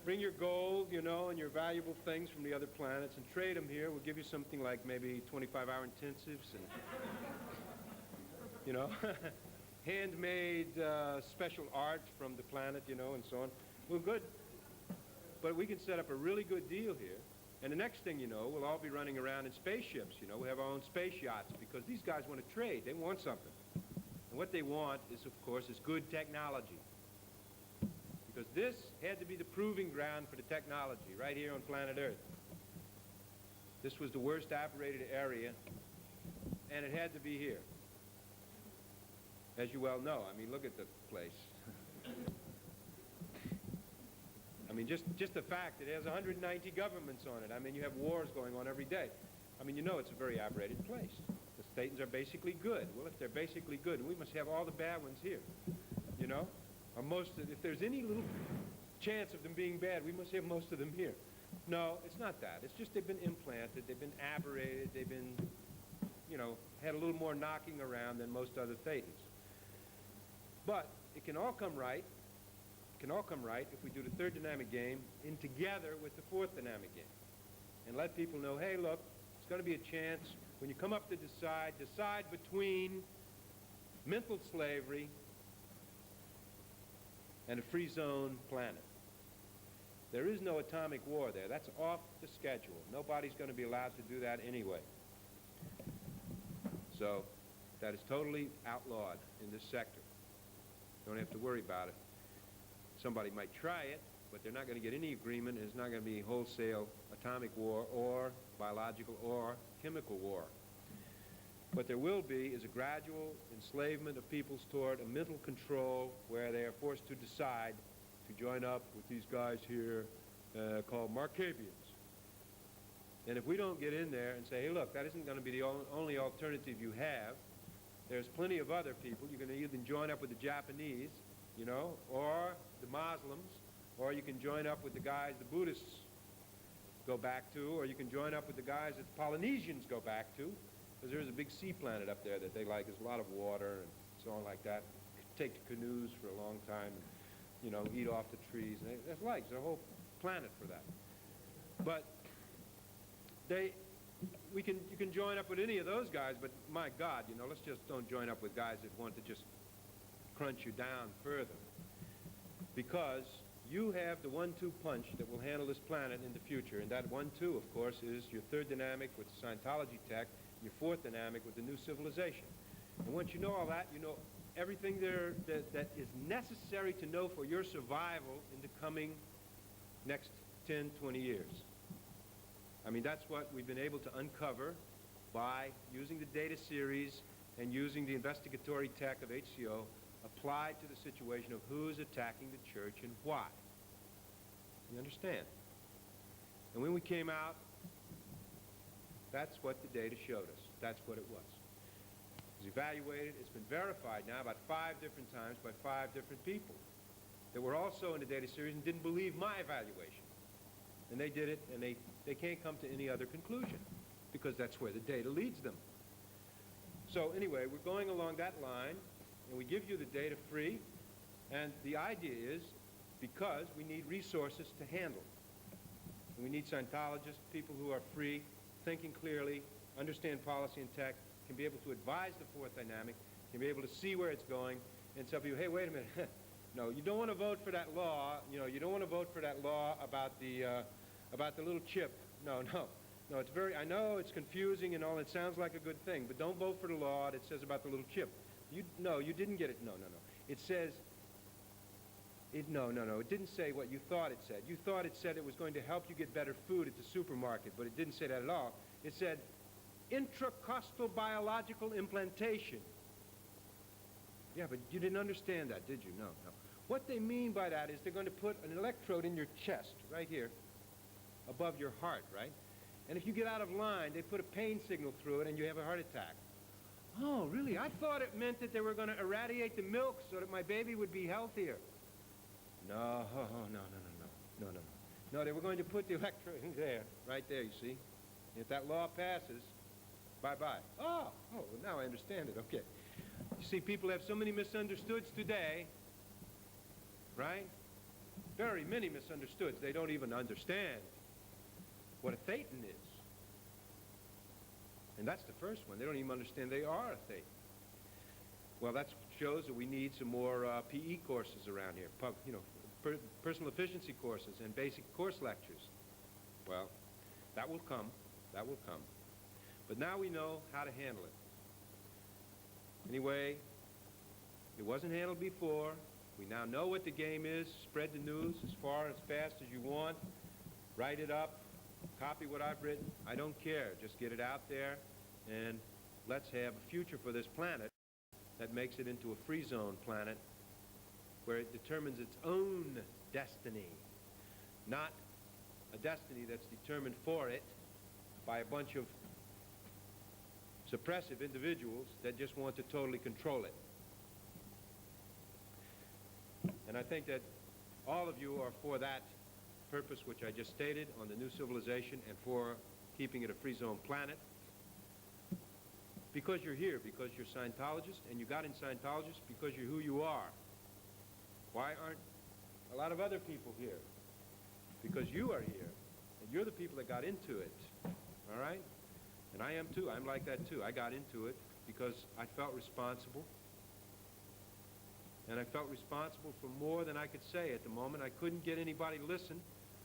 Bring your gold, you know, and your valuable things from the other planets and trade them here. We'll give you something like maybe 25-hour intensives and, you know, handmade special art from the planet, you know, and so on. Well, good. But we can set up a really good deal here. And the next thing you know, we'll all be running around in spaceships, you know. We have our own space yachts because these guys want to trade. They want something. And what they want is, of course, is good technology. Because this had to be the proving ground for the technology right here on planet Earth. This was the worst operated area, and it had to be here. As you well know, I mean, look at the place. I mean, just the fact that it has 190 governments on it. I mean, you have wars going on every day. I mean, you know it's a very operated place. The Statens are basically good. Well, if they're basically good, we must have all the bad ones here, you know? Or if there's any little chance of them being bad, we must have most of them here. No, it's not that. It's just they've been implanted, they've been aberrated, they've been, you know, had a little more knocking around than most other Thetans. But it can all come right. It can all come right if we do the third dynamic game in together with the fourth dynamic game. And let people know, hey, look, it's going to be a chance when you come up to decide between mental slavery and a free zone planet. There is no atomic war there. That's off the schedule. Nobody's going to be allowed to do that anyway. So that is totally outlawed in this sector. Don't have to worry about it. Somebody might try it, but they're not going to get any agreement. It's not going to be wholesale atomic war or biological or chemical war. What there will be is a gradual enslavement of peoples toward a mental control where they are forced to decide to join up with these guys here called Markavians. And if we don't get in there and say, hey, look, that isn't going to be the only alternative you have. There's plenty of other people. You're going to either join up with the Japanese you know, or the Muslims, or you can join up with the guys the Buddhists go back to, or you can join up with the guys that the Polynesians go back to, because there's a big sea planet up there that they like. There's a lot of water and so on like that. Take the canoes for a long time and, you know, eat off the trees. And there's like a whole planet for that. But you can join up with any of those guys, but my God, you know, let's just don't join up with guys that want to just crunch you down further. Because you have the 1-2 punch that will handle this planet in the future, and that 1-2, of course, is your third dynamic with Scientology tech, your fourth dynamic with the new civilization. And once you know all that, you know everything there that is necessary to know for your survival in the coming next 10, 20 years. I mean, that's what we've been able to uncover by using the data series and using the investigatory tech of HCO applied to the situation of who's attacking the church and why. You understand? And when we came out, that's what the data showed us. That's what it was. It was evaluated. It's been verified now about 5 different times by 5 different people that were also in the data series and didn't believe my evaluation. And they did it, and they can't come to any other conclusion because that's where the data leads them. So anyway, we're going along that line, and we give you the data free, and the idea is because we need resources to handle. And we need Scientologists, people who are free, thinking clearly, understand policy and tech, can be able to advise the fourth dynamic, can be able to see where it's going, and tell people, hey, wait a minute, no, you don't want to vote for that law, you know, you don't want to vote for that law about the little chip. No, it's very, I know it's confusing and all, it sounds like a good thing, but don't vote for the law that says about the little chip. No, you didn't get it. No. It says, no, it didn't say what you thought it said. You thought it said it was going to help you get better food at the supermarket, but it didn't say that at all. It said intracostal biological implantation. Yeah, but you didn't understand that, did you? No. What they mean by that is they're going to put an electrode in your chest, right here, above your heart, right? And if you get out of line, they put a pain signal through it and you have a heart attack. Oh, really? I thought it meant that they were going to irradiate the milk so that my baby would be healthier. No, they were going to put the electrode in there, right there, you see? If that law passes, bye-bye. Oh, well, now I understand it, okay. You see, people have so many misunderstoods today, right? Very many misunderstoods. They don't even understand what a thetan is. And that's the first one. They don't even understand they are a thetan. Well, that shows that we need some more PE courses around here, personal efficiency courses and basic course lectures. Well, that will come. That will come. But now we know how to handle it. Anyway, it wasn't handled before. We now know what the game is. Spread the news as far as fast as you want. Write it up. Copy what I've written. I don't care. Just get it out there, and let's have a future for this planet that makes it into a free zone planet where it determines its own destiny, not a destiny that's determined for it by a bunch of suppressive individuals that just want to totally control it. And I think that all of you are for that purpose which I just stated on the new civilization and for keeping it a free zone planet. Because you're here, because you're Scientologists, and you got in Scientologists because you're who you are. Why aren't a lot of other people here? Because you are here, and you're the people that got into it, all right? And I am too. I'm like that too. I got into it because I felt responsible. And I felt responsible for more than I could say at the moment. I couldn't get anybody to listen.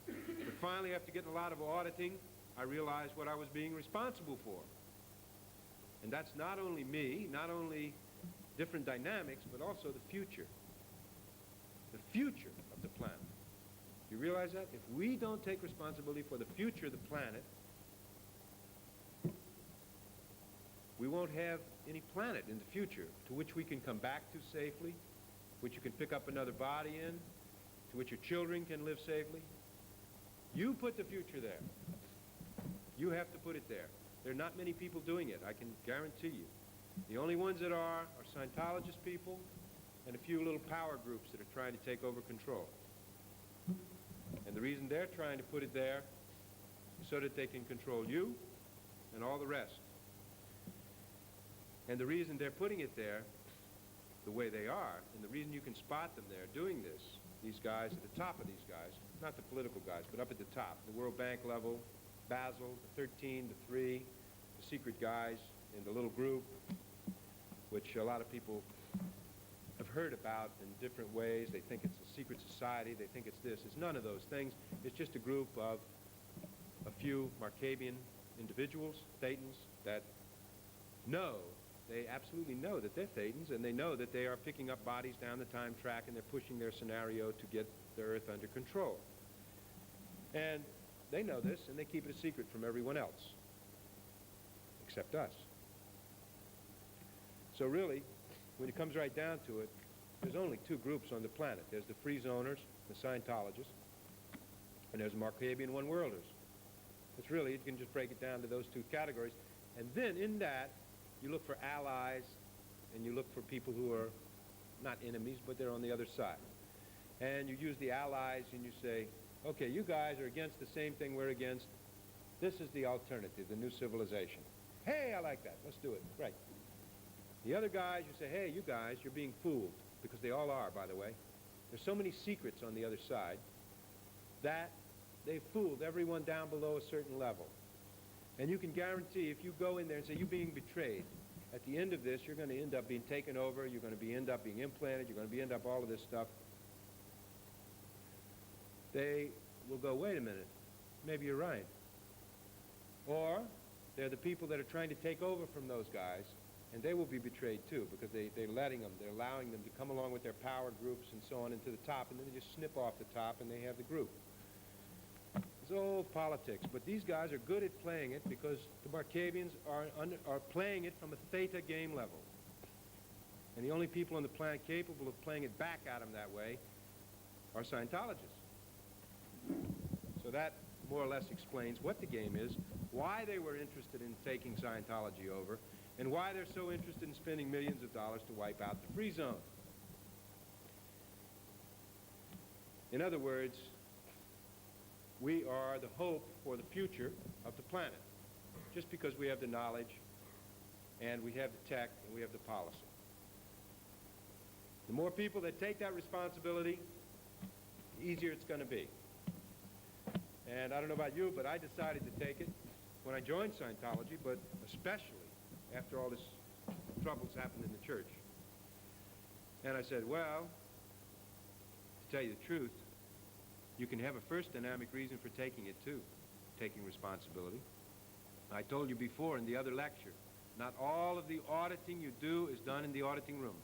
But finally, after getting a lot of auditing, I realized what I was being responsible for. And that's not only me, not only different dynamics, but also the future. The future of the planet. You realize that? If we don't take responsibility for the future of the planet, we won't have any planet in the future to which we can come back to safely, which you can pick up another body in, to which your children can live safely. You put the future there. You have to put it there. There are not many people doing it, I can guarantee you. The only ones that are Scientologist people and a few little power groups that are trying to take over control. And the reason they're trying to put it there is so that they can control you and all the rest. And the reason they're putting it there the way they are, and the reason you can spot them there doing this, these guys at the top of these guys, not the political guys, but up at the top, the World Bank level, Basel, the 13, the 3, the secret guys in the little group, which a lot of people have heard about in different ways. They think it's a secret society. They think it's this. It's none of those things. It's just a group of a few Markabian individuals, Thetans, that know, they absolutely know that they're Thetans, and they know that they are picking up bodies down the time track, and they're pushing their scenario to get the Earth under control. And they know this, and they keep it a secret from everyone else, except us. So really, when it comes right down to it, there's only two groups on the planet. There's the Freezoners, the Scientologists, and there's the Markabian one-worlders. It's really, you can just break it down to those two categories. And then in that, you look for allies, and you look for people who are not enemies, but they're on the other side. And you use the allies, and you say, okay, you guys are against the same thing we're against. This is the alternative, the new civilization. Hey, I like that. Let's do it. Right. The other guys, you say, hey, you guys, you're being fooled, because they all are, by the way. There's so many secrets on the other side that they've fooled everyone down below a certain level. And you can guarantee if you go in there and say, you're being betrayed, at the end of this, you're going to end up being taken over, you're going to end up being implanted, you're going to end up all of this stuff. They will go, wait a minute, maybe you're right. Or they're the people that are trying to take over from those guys, and they will be betrayed too, because they're letting them, they're allowing them to come along with their power groups and so on into the top, and then they just snip off the top and they have the group. It's old politics, but these guys are good at playing it because the Markabians are playing it from a theta game level. And the only people on the planet capable of playing it back at them that way are Scientologists. So that more or less explains what the game is, why they were interested in taking Scientology over, and why they're so interested in spending millions of dollars to wipe out the free zone. In other words, we are the hope for the future of the planet, just because we have the knowledge, and we have the tech, and we have the policy. The more people that take that responsibility, the easier it's going to be. And I don't know about you, but I decided to take it when I joined Scientology, but especially after all this troubles happened in the church. And I said, well, to tell you the truth, you can have a first dynamic reason for taking it too, taking responsibility. I told you before in the other lecture, not all of the auditing you do is done in the auditing room.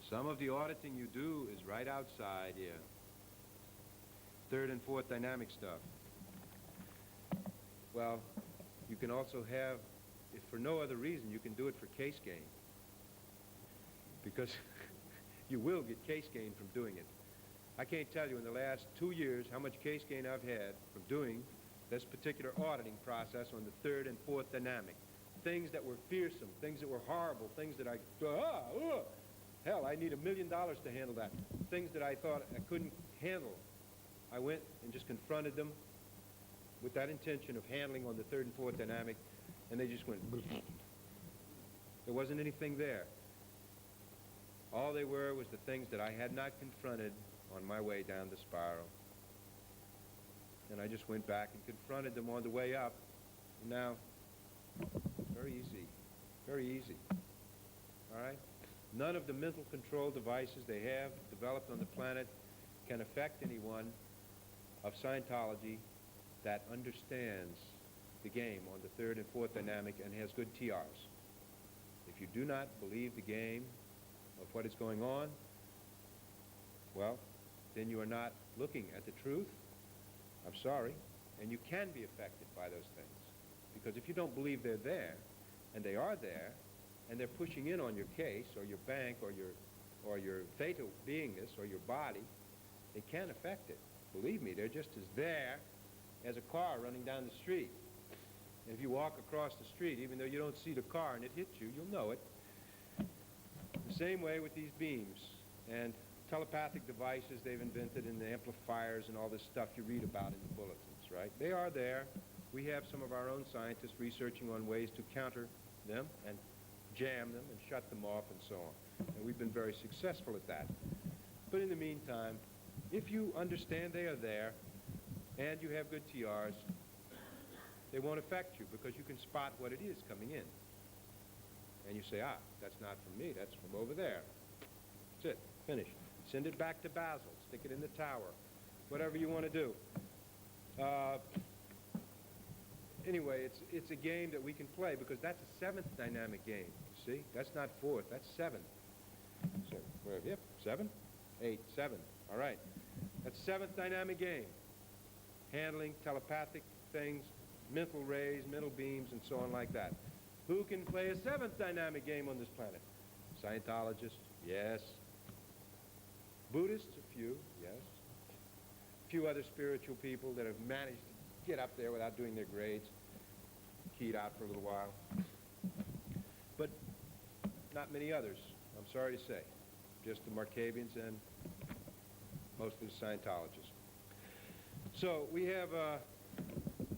Some of the auditing you do is right outside, yeah. Third and fourth dynamic stuff. Well, you can also have, if for no other reason, you can do it for case gain. Because you will get case gain from doing it. I can't tell you in the last 2 years how much case gain I've had from doing this particular auditing process on the third and fourth dynamic. Things that were fearsome, things that were horrible, things that hell, I need $1 million to handle that. Things that I thought I couldn't handle. I went and just confronted them with that intention of handling on the third and fourth dynamic, and they just went. There wasn't anything there. All they were was the things that I had not confronted on my way down the spiral. And I just went back and confronted them on the way up. And now, very easy, very easy. All right? None of the mental control devices they have developed on the planet can affect anyone of Scientology that understands the game on the third and fourth dynamic and has good TRs. If you do not believe the game of what is going on, well, then you are not looking at the truth. I'm sorry. And you can be affected by those things. Because if you don't believe they're there, and they are there, and they're pushing in on your case, or your bank, or your theta beingness, or your body, they can affect it. Believe me, they're just as there as a car running down the street. And if you walk across the street, even though you don't see the car and it hits you, you'll know it. The same way with these beams and telepathic devices they've invented and the amplifiers and all this stuff you read about in the bulletins, right? They are there. We have some of our own scientists researching on ways to counter them and jam them and shut them off and so on. And we've been very successful at that. But in the meantime, if you understand they are there and you have good TRs, they won't affect you because you can spot what it is coming in. And you say, that's not from me, that's from over there. That's it, finished. Send it back to Basel, stick it in the tower, whatever you want to do. Anyway, it's a game that we can play because that's a seventh dynamic game. See, that's not fourth, that's seventh. So, yep, 7, 8, 7. All right, that's seventh dynamic game. Handling telepathic things, mental rays, mental beams, and so on like that. Who can play a seventh dynamic game on this planet? Scientologists, yes. Buddhists, a few, yes. A few other spiritual people that have managed to get up there without doing their grades, keyed out for a little while. But not many others, I'm sorry to say. Just the Markavians and most of the Scientologists. So we have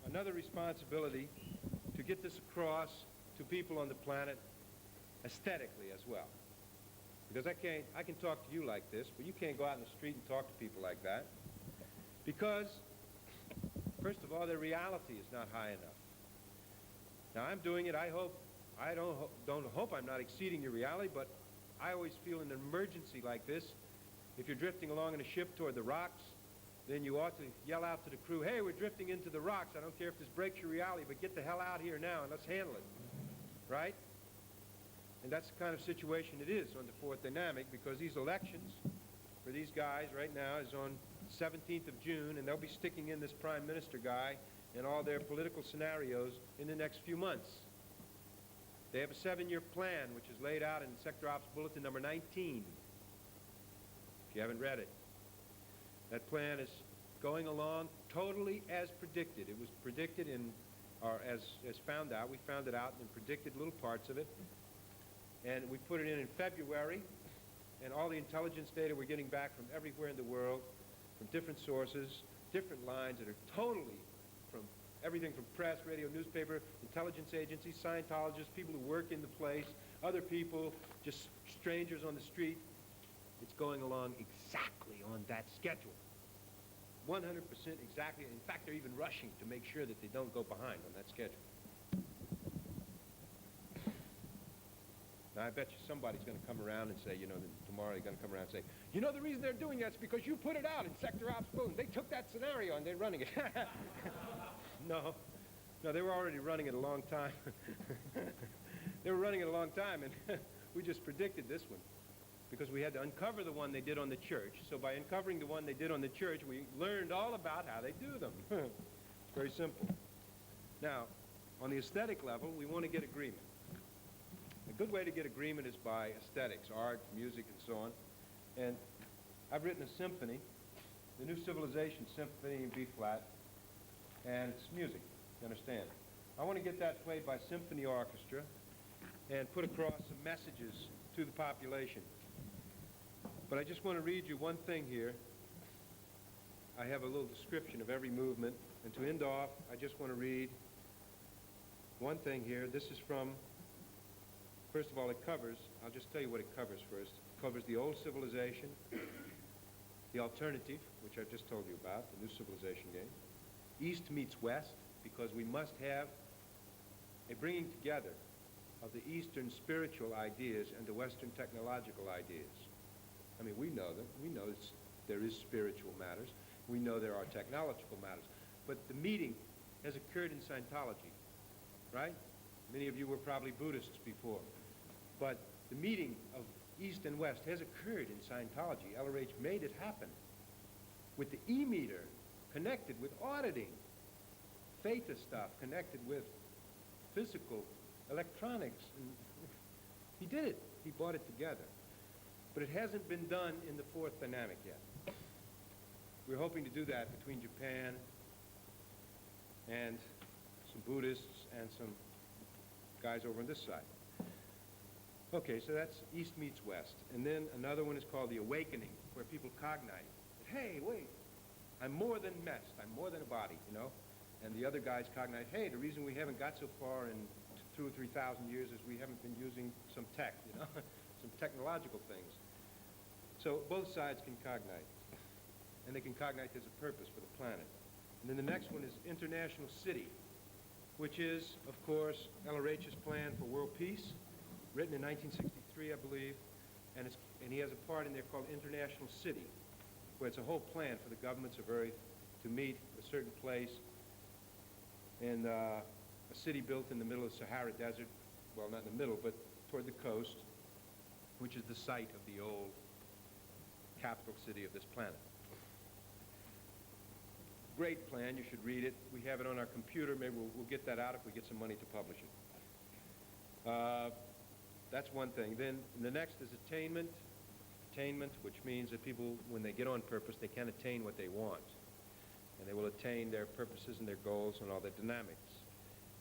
another responsibility to get this across to people on the planet aesthetically as well. Because I can talk to you like this, but you can't go out in the street and talk to people like that. Because, first of all, their reality is not high enough. Now I'm doing it, I don't hope I'm not exceeding your reality, but I always feel an emergency like this. If you're drifting along in a ship toward the rocks, then you ought to yell out to the crew, hey, we're drifting into the rocks. I don't care if this breaks your reality, but get the hell out here now and let's handle it. Right? And that's the kind of situation it is on the fourth dynamic, because these elections for these guys right now is on 17th of June, and they'll be sticking in this prime minister guy and all their political scenarios in the next few months. They have a 7-year plan, which is laid out in Sector Ops Bulletin number 19, if you haven't read it. That plan is going along totally as predicted. It was predicted or as found out. We found it out and predicted little parts of it. And we put it in February, and all the intelligence data we're getting back from everywhere in the world, from different sources, different lines that are totally from everything from press, radio, newspaper, intelligence agencies, Scientologists, people who work in the place, other people, just strangers on the street. It's going along exactly on that schedule. 100% exactly. In fact, they're even rushing to make sure that they don't go behind on that schedule. Now, I bet you somebody's going to come around and say, tomorrow they're going to come around and say, the reason they're doing that is because you put it out in Sector Ops Bulletin. They took that scenario and they're running it. No, they were already running it a long time. They were running it a long time, and we just predicted this one because we had to uncover the one they did on the church. So by uncovering the one they did on the church, we learned all about how they do them. It's very simple. Now, on the aesthetic level, we want to get agreement. A good way to get agreement is by aesthetics, art, music, and so on. And I've written a symphony, the New Civilization Symphony in B-flat, and it's music, you understand. I want to get that played by symphony orchestra and put across some messages to the population. But I just want to read you one thing here. I have a little description of every movement. And to end off, I just want to read one thing here. This is from, first of all, it covers, I'll just tell you what it covers first. It covers the old civilization, the alternative, which I've just told you about, the New Civilization game. East meets West, because we must have a bringing together of the Eastern spiritual ideas and the Western technological ideas. I mean, we know them. We know there is spiritual matters. We know there are technological matters. But the meeting has occurred in Scientology, right? Many of you were probably Buddhists before. But the meeting of East and West has occurred in Scientology. LRH made it happen with the E-meter connected with auditing, theta stuff connected with physical electronics. And he did it. He brought it together. But it hasn't been done in the fourth dynamic yet. We're hoping to do that between Japan and some Buddhists and some guys over on this side. Okay, so that's east meets west. And then another one is called the awakening, where people cognize, hey, wait, I'm more than mess, I'm more than a body, you know? And the other guys cognize, hey, the reason we haven't got so far in 2,000 or 3,000 years is we haven't been using some tech, you know, some technological things. So both sides can cognite, and they can cognite there's a purpose for the planet. And then the next one is International City, which is, of course, LRH's plan for world peace, written in 1963, I believe, and he has a part in there called International City, where it's a whole plan for the governments of Earth to meet a certain place in a city built in the middle of the Sahara Desert, well, not in the middle, but toward the coast, which is the site of the old capital city of this planet. Great plan, you should read it. We have it on our computer. Maybe we'll get that out if we get some money to publish it. That's one thing. Then the next is attainment. Attainment, which means that people, when they get on purpose, they can attain what they want. And they will attain their purposes and their goals and all their dynamics.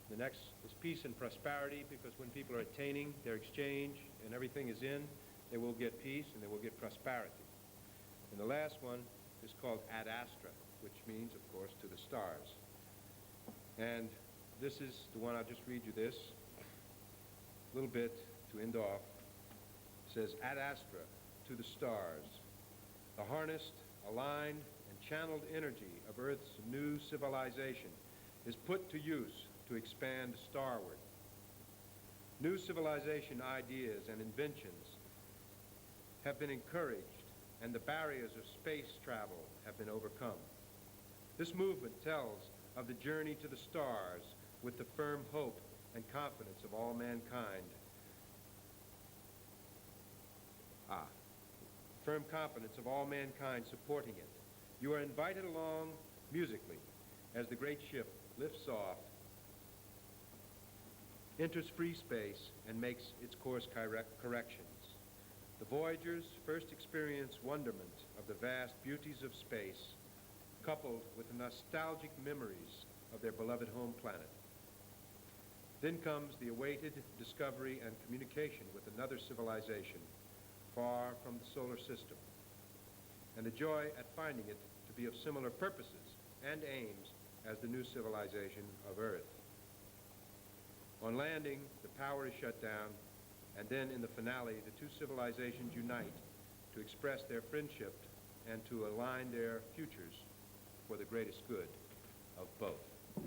The next is peace and prosperity, because when people are attaining their exchange and everything is in, they will get peace and they will get prosperity. And the last one is called ad astra, which means, of course, to the stars. And this is the one, I'll just read you this a little bit to end off. It says, ad astra, to the stars, the harnessed, aligned, and channeled energy of Earth's new civilization is put to use to expand starward. New civilization ideas and inventions have been encouraged, and the barriers of space travel have been overcome. This movement tells of the journey to the stars with the firm hope and confidence of all mankind. Firm confidence of all mankind supporting it. You are invited along musically as the great ship lifts off, enters free space, and makes its course corrections. The voyagers first experience wonderment of the vast beauties of space, coupled with the nostalgic memories of their beloved home planet. Then comes the awaited discovery and communication with another civilization far from the solar system, and the joy at finding it to be of similar purposes and aims as the new civilization of Earth. On landing, the power is shut down, and then in the finale, the two civilizations unite to express their friendship and to align their futures for the greatest good of both.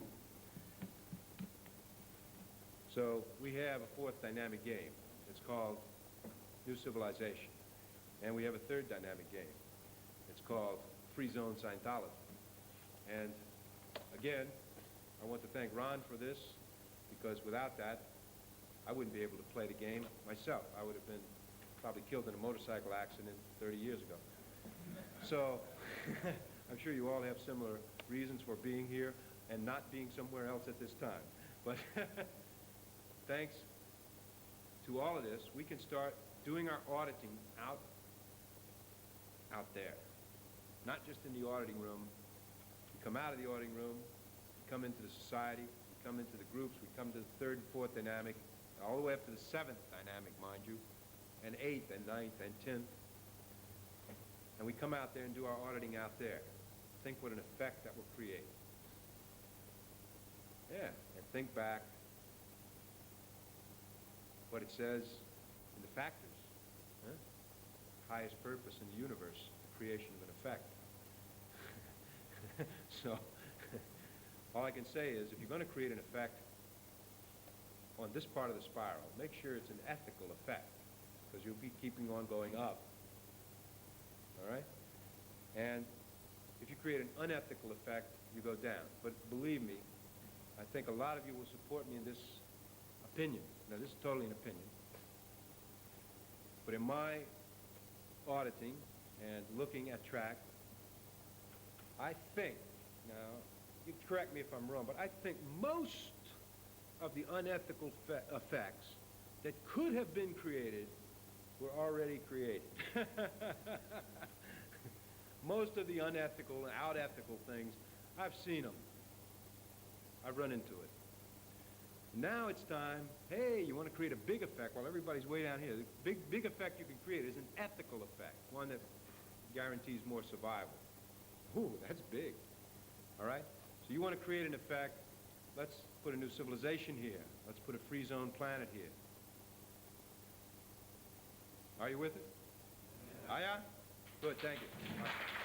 So we have a fourth dynamic game. It's called New Civilization. And we have a third dynamic game. It's called Freezone Scientology. And again, I want to thank Ron for this, because without that, I wouldn't be able to play the game myself. I would have been probably killed in a motorcycle accident 30 years ago. So I'm sure you all have similar reasons for being here and not being somewhere else at this time. But thanks to all of this, we can start doing our auditing out there, not just in the auditing room. We come out of the auditing room, we come into the society, we come into the groups, we come to the third and fourth dynamic, all the way up to the seventh dynamic, mind you, and eighth and ninth and 10th. And we come out there and do our auditing out there. Think what an effect that will create. Yeah, and think back what it says in the factors. Highest purpose in the universe, the creation of an effect. So, all I can say is, if you're going to create an effect on this part of the spiral, make sure it's an ethical effect, because you'll be keeping on going up. All right? And if you create an unethical effect, you go down. But believe me, I think a lot of you will support me in this opinion. Now, this is totally an opinion. But in my auditing and looking at track, I think, now, you correct me if I'm wrong, but I think most of the unethical effects that could have been created were already created. Most of the unethical and out-ethical things, I've seen them. I've run into it. Now it's time, hey, you want to create a big effect while everybody's way down here. The big effect you can create is an ethical effect, one that guarantees more survival. Ooh, that's big. All right? So you want to create an effect. Let's put a new civilization here. Let's put a free zone planet here. Are you with it? Aye, aye? Good, thank you. All right.